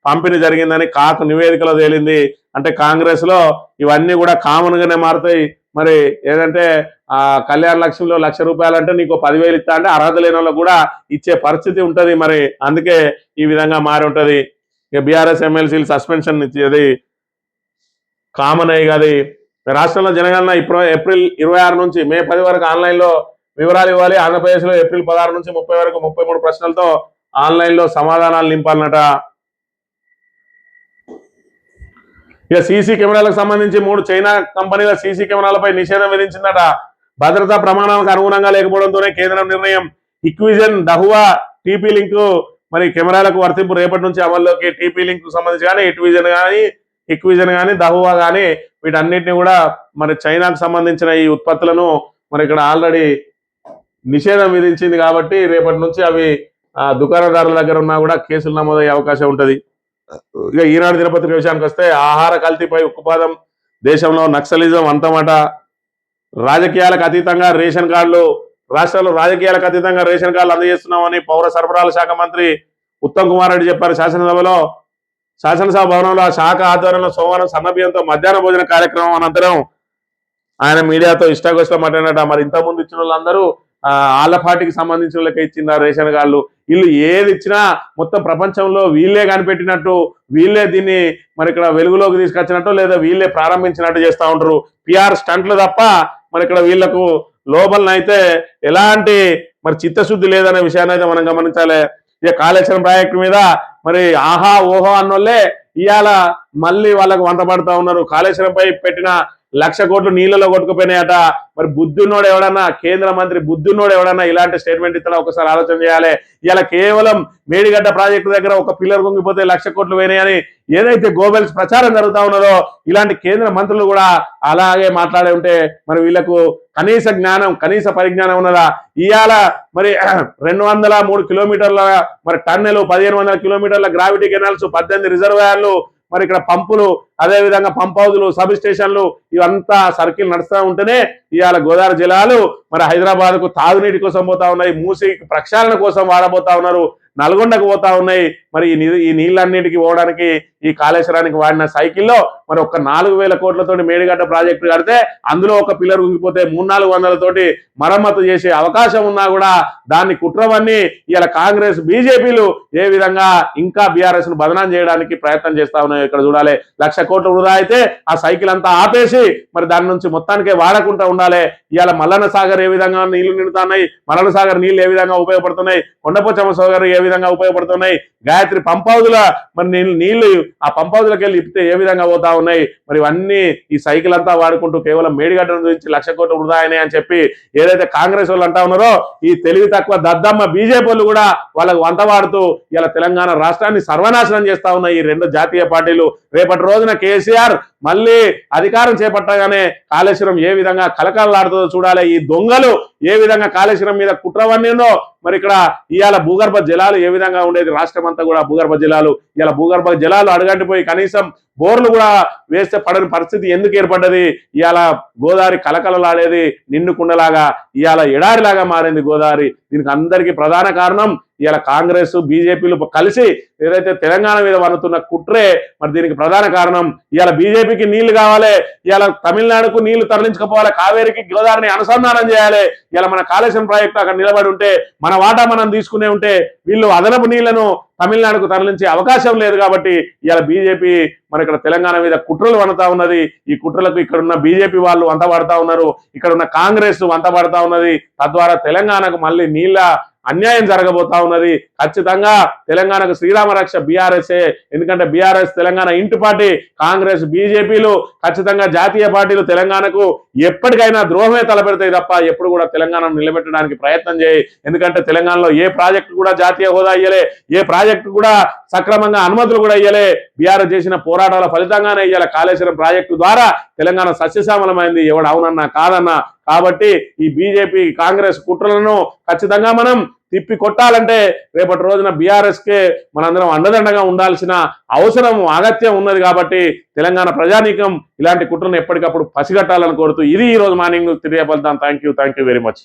పంపిణీ జరిగిందని కాకు నివేదికలో తేలింది. అంటే కాంగ్రెస్ లో ఇవన్నీ కూడా కామన్ గానే మారుతాయి. మరి ఏదంటే ఆ కళ్యాణ లక్ష్మిలో ₹1,00,000 అంటే నీకు 10,000 ఇస్తా అంటే అర్హత లేని వాళ్ళకు కూడా ఇచ్చే పరిస్థితి ఉంటది. మరి అందుకే ఈ విధంగా మారి ఉంటది. ఇక బీఆర్ఎస్ ఎమ్మెల్సీలు సస్పెన్షన్ ఇచ్చేది కామన్ అయ్యి కాదు. రాష్ట్రంలో జనగణన ఏప్రిల్ 26 నుంచి మే 10 వరకు ఆన్లైన్లో వివరాలు ఇవ్వాలి. ఆంధ్రప్రదేశ్లో ఏప్రిల్ 16 నుంచి 30 వరకు 33 ప్రశ్నలతో ఆన్లైన్లో సమాధానాలు నింపాలన్నట. ఇక సీసీ కెమెరాలకు సంబంధించి 3 చైనా కంపెనీల సీసీ కెమెరాలపై నిషేధం విధించిందట. భద్రతా ప్రమాణాలకు అనుగుణంగా లేకపోవడంతోనే కేంద్రం నిర్ణయం. హిక్విజన్, దహువా, టీపీ లింక్ మరి కెమెరాలకు వర్తింపు రేపటి నుంచి అమల్లోకి. టీపీ లింక్ సంబంధించి కానీ హిక్విజన్ కానీ దహువా కానీ వీటన్నిటిని కూడా మరి చైనాకు సంబంధించిన ఈ ఉత్పత్తులను మరి ఇక్కడ ఆల్రెడీ నిషేధం విధించింది కాబట్టి రేపటి నుంచి అవి దుకాణదారుల దగ్గర ఉన్నా కూడా కేసులు నమోదయ్యే అవకాశం ఉంటుంది. ఇక ఈనాడు దినపత్రిక విషయానికి వస్తే ఆహార కల్తీపై ఉక్కుపాదం, దేశంలో నక్సలిజం అంతమాట. రాజకీయాలకు అతీతంగా రేషన్ కార్డులు, రాష్ట్రాల్లో రాజకీయాలకు అతీతంగా రేషన్ కార్డులు అందజేస్తున్నామని పౌర సరఫరాల శాఖ మంత్రి ఉత్తమ్ కుమార్ రెడ్డి చెప్పారు. శాసనసభ భవనంలో ఆ శాఖ ఆధ్వర్యంలో సోమవారం సన్నబియ్యంతో మధ్యాహ్న భోజన కార్యక్రమం అనంతరం ఆయన మీడియాతో ఇష్టాగోష్ఠం మాట్లాడినట. మరి ఇంతకుముందు ఇచ్చిన వాళ్ళందరూ ఆళ్ల పార్టీకి సంబంధించిన వాళ్ళకే ఇచ్చిన రేషన్ కార్డులు. వీళ్ళు ఏది ఇచ్చినా మొత్తం ప్రపంచంలో వీళ్ళే కనిపెట్టినట్టు, వీళ్ళే దీన్ని మరి ఇక్కడ వెలుగులోకి తీసుకొచ్చినట్టు లేదా వీళ్ళే ప్రారంభించినట్టు చేస్తూ ఉంటారు. పిఆర్ స్టంట్లు తప్ప మరి ఇక్కడ వీళ్లకు లోపలనైతే ఎలాంటి మరి చిత్తశుద్ధి లేదనే విషయాన్ని అయితే మనం గమనించాలి. ఇక కాళేశ్వరం ప్రాజెక్టు మీద మరి ఆహా ఓహో అన్నోళ్ళే ఇవాళ మళ్ళీ వాళ్ళకు వంత పడుతూ ఉన్నారు. కాళేశ్వరంపై పెట్టిన 1,00,000 కోట్లు నీళ్ళలో కొట్టుకుపోయినాయట. మరి బుద్ధున్నోడు ఎవడన్నా, కేంద్ర మంత్రి బుద్ధున్నోడు ఎవడన్నా ఇలాంటి స్టేట్మెంట్ ఇస్తున్నా ఒకసారి ఆలోచన చేయాలి. ఇలా కేవలం మేడిగడ్డ ప్రాజెక్టు దగ్గర ఒక పిల్లర్ కుంగిపోతే 1,00,000 కోట్లు పోయినాయని ఏదైతే గోబెల్స్ ప్రచారం జరుగుతూ ఉన్నదో ఇలాంటి కేంద్ర మంత్రులు కూడా అలాగే మాట్లాడే ఉంటే మరి వీళ్ళకు కనీస జ్ఞానం, కనీస పరిజ్ఞానం ఉన్నదా? ఇవాళ మరి 203 కిలోమీటర్ల మరి టన్నెలు, 1,500 కిలోమీటర్ల గ్రావిటీ కెనాల్స్, 18 రిజర్వాయర్లు, మరి ఇక్కడ పంపులు, అదే విధంగా పంప్ హౌజులు, సబ్ స్టేషన్లు ఇవంతా సర్కిల్ నడుస్తూ ఉంటేనే ఇవాళ గోదావరి జిల్లాలు మరి హైదరాబాద్ కు తాగునీటి కోసం పోతా ఉన్నాయి, మూసి ప్రక్షాళన కోసం వాడబోతా ఉన్నారు, నల్గొండకు పోతా ఉన్నాయి. మరి ఈ నీళ్ళన్నిటికీ పోవడానికి ఈ కాళేశ్వరానికి వాడిన సైకిల్లో మరి ఒక 4,000 కోట్లతోటి మేడిగడ్డ ప్రాజెక్టు కడితే అందులో ఒక పిల్లర్ ఉంగిపోతే 300-400 మరమ్మతు చేసే అవకాశం ఉన్నా కూడా దాన్ని కుట్రవన్నీ ఇలా కాంగ్రెస్, బీజేపీలు ఏ విధంగా ఇంకా బీఆర్ఎస్ ను బదనాం చేయడానికి ప్రయత్నం చేస్తా ఉన్నాయి ఇక్కడ చూడాలి. 1,00,000 కోట్ల వృధా అయితే ఆ సైకిల్ అంతా ఆపేసి మరి దాని నుంచి మొత్తానికే వాడకుండా ఉండాలి. ఇవాళ మల్లన్న సాగర్ ఏ విధంగా నీళ్లు నిండుతున్నాయి, మల్లన్న సాగర్ నీళ్లు ఏ విధంగా ఉపయోగపడుతున్నాయి, కొండపోచమ్మ సాగర్ ఏ విధంగా ఉపయోగపడుతున్నాయి, గాయత్రి పంప్ హౌజుల మరి నీళ్లు ఆ పంప్ హౌజులకి వెళ్ళి ఇప్పితే ఏ విధంగా పోతా ఉన్నాయి. మరి ఇవన్నీ ఈ సైకిల్ అంతా వాడుకుంటూ కేవలం మేడిగడ్డ నుంచి 1,00,000 కోట్లు వృధా అయినాయి అని చెప్పి ఏదైతే కాంగ్రెస్ వాళ్ళు అంటా ఉన్నారో ఈ తెలివి తక్కువ దద్దమ్మ బీజేపీ వాళ్ళు కూడా వాళ్ళకు వంత వాడుతూ ఇలా తెలంగాణ రాష్ట్రాన్ని సర్వనాశనం చేస్తా ఉన్నాయి ఈ 2 జాతీయ పార్టీలు. రేపటి రోజున కేసీఆర్ మళ్ళీ అధికారం చేపట్టగానే కాళేశ్వరం ఏ విధంగా కలకలలాడుతుందో చూడాలి. ఈ దొంగలు ఏ విధంగా కాళేశ్వరం మీద కుట్రవన్నీందో మరి ఇక్కడ ఇవాళ భూగర్భ జలాలు ఏ విధంగా ఉండేది, రాష్ట్రం అంతా కూడా భూగర్భ జలాలు, ఇలా భూగర్భ జలాలు అడగంటిపోయి కనీసం బోర్లు కూడా వేస్తే పడని పరిస్థితి ఎందుకు ఏర్పడ్డది? ఇవాళ గోదావరి కలకలలాడేది నిండు కుండలాగా ఇవాళ ఎడారిలాగా మారింది గోదావరి. దీనికి అందరికీ ప్రధాన కారణం ఇవాళ కాంగ్రెస్, బీజేపీలు కలిసి ఏదైతే తెలంగాణ మీద వనుతున్న కుట్రే మరి దీనికి ప్రధాన కారణం. ఇవాళ బీజేపీకి నీళ్లు కావాలి, ఇవాళ తమిళనాడుకు నీళ్లు తరలించకపోవాలి, కావేరికి గోదావరిని అనుసంధానం చేయాలి. ఇలా మన కాళేశ్వరం ప్రాజెక్టు అక్కడ నిలబడి ఉంటే మన వాటా మనం తీసుకునే ఉంటే వీళ్ళు అదనపు నీళ్లను తమిళనాడుకు తరలించే అవకాశం లేదు. కాబట్టి ఇవాళ బీజేపీ మరి ఇక్కడ తెలంగాణ మీద కుట్రలు వనుతా ఉన్నది. ఈ కుట్రలకు ఇక్కడున్న బీజేపీ వాళ్ళు వంత పడతా ఉన్నారు, ఇక్కడ ఉన్న కాంగ్రెస్ వంత పడతా ఉన్నది. తద్వారా తెలంగాణకు మళ్ళీ నీళ్ల అన్యాయం జరగబోతా ఉన్నది. ఖచ్చితంగా తెలంగాణకు శ్రీరామ రక్ష బీఆర్ఎస్ఏ. ఎందుకంటే బీఆర్ఎస్ తెలంగాణ ఇంటి పార్టీ, కాంగ్రెస్, బీజేపీలు ఖచ్చితంగా జాతీయ పార్టీలు తెలంగాణకు ఎప్పటికైనా ద్రోహమే తలపెడతాయి తప్ప ఎప్పుడు కూడా తెలంగాణను నిలబెట్టడానికి ప్రయత్నం చేయి. ఎందుకంటే తెలంగాణలో ఏ ప్రాజెక్టు కూడా జాతీయ హోదా ఇయ్యలే, ఏ ప్రాజెక్టు కూడా సక్రమంగా అనుమతులు కూడా ఇయ్యలే. బీఆర్ఎస్ చేసిన పోరాటాల ఫలితంగానే ఇయ్యాల కాళేశ్వరం ప్రాజెక్టు ద్వారా తెలంగాణ సస్యశ్యామలమైంది, ఎవడు అవునన్నా కాదన్నా. కాబట్టి ఈ బీజేపీ, కాంగ్రెస్ కుట్రలను ఖచ్చితంగా మనం తిప్పి కొట్టాలంటే రేపటి రోజున బీఆర్ఎస్ కే మనందరం అండదండగా ఉండాల్సిన అవసరం, అగత్యం ఉన్నది. కాబట్టి తెలంగాణ ప్రజానీకం ఇలాంటి కుట్రను ఎప్పటికప్పుడు పసిగట్టాలని కోరుతూ ఇది ఈ రోజు మార్నింగ్ తెలియపడతాను. Thank you very much.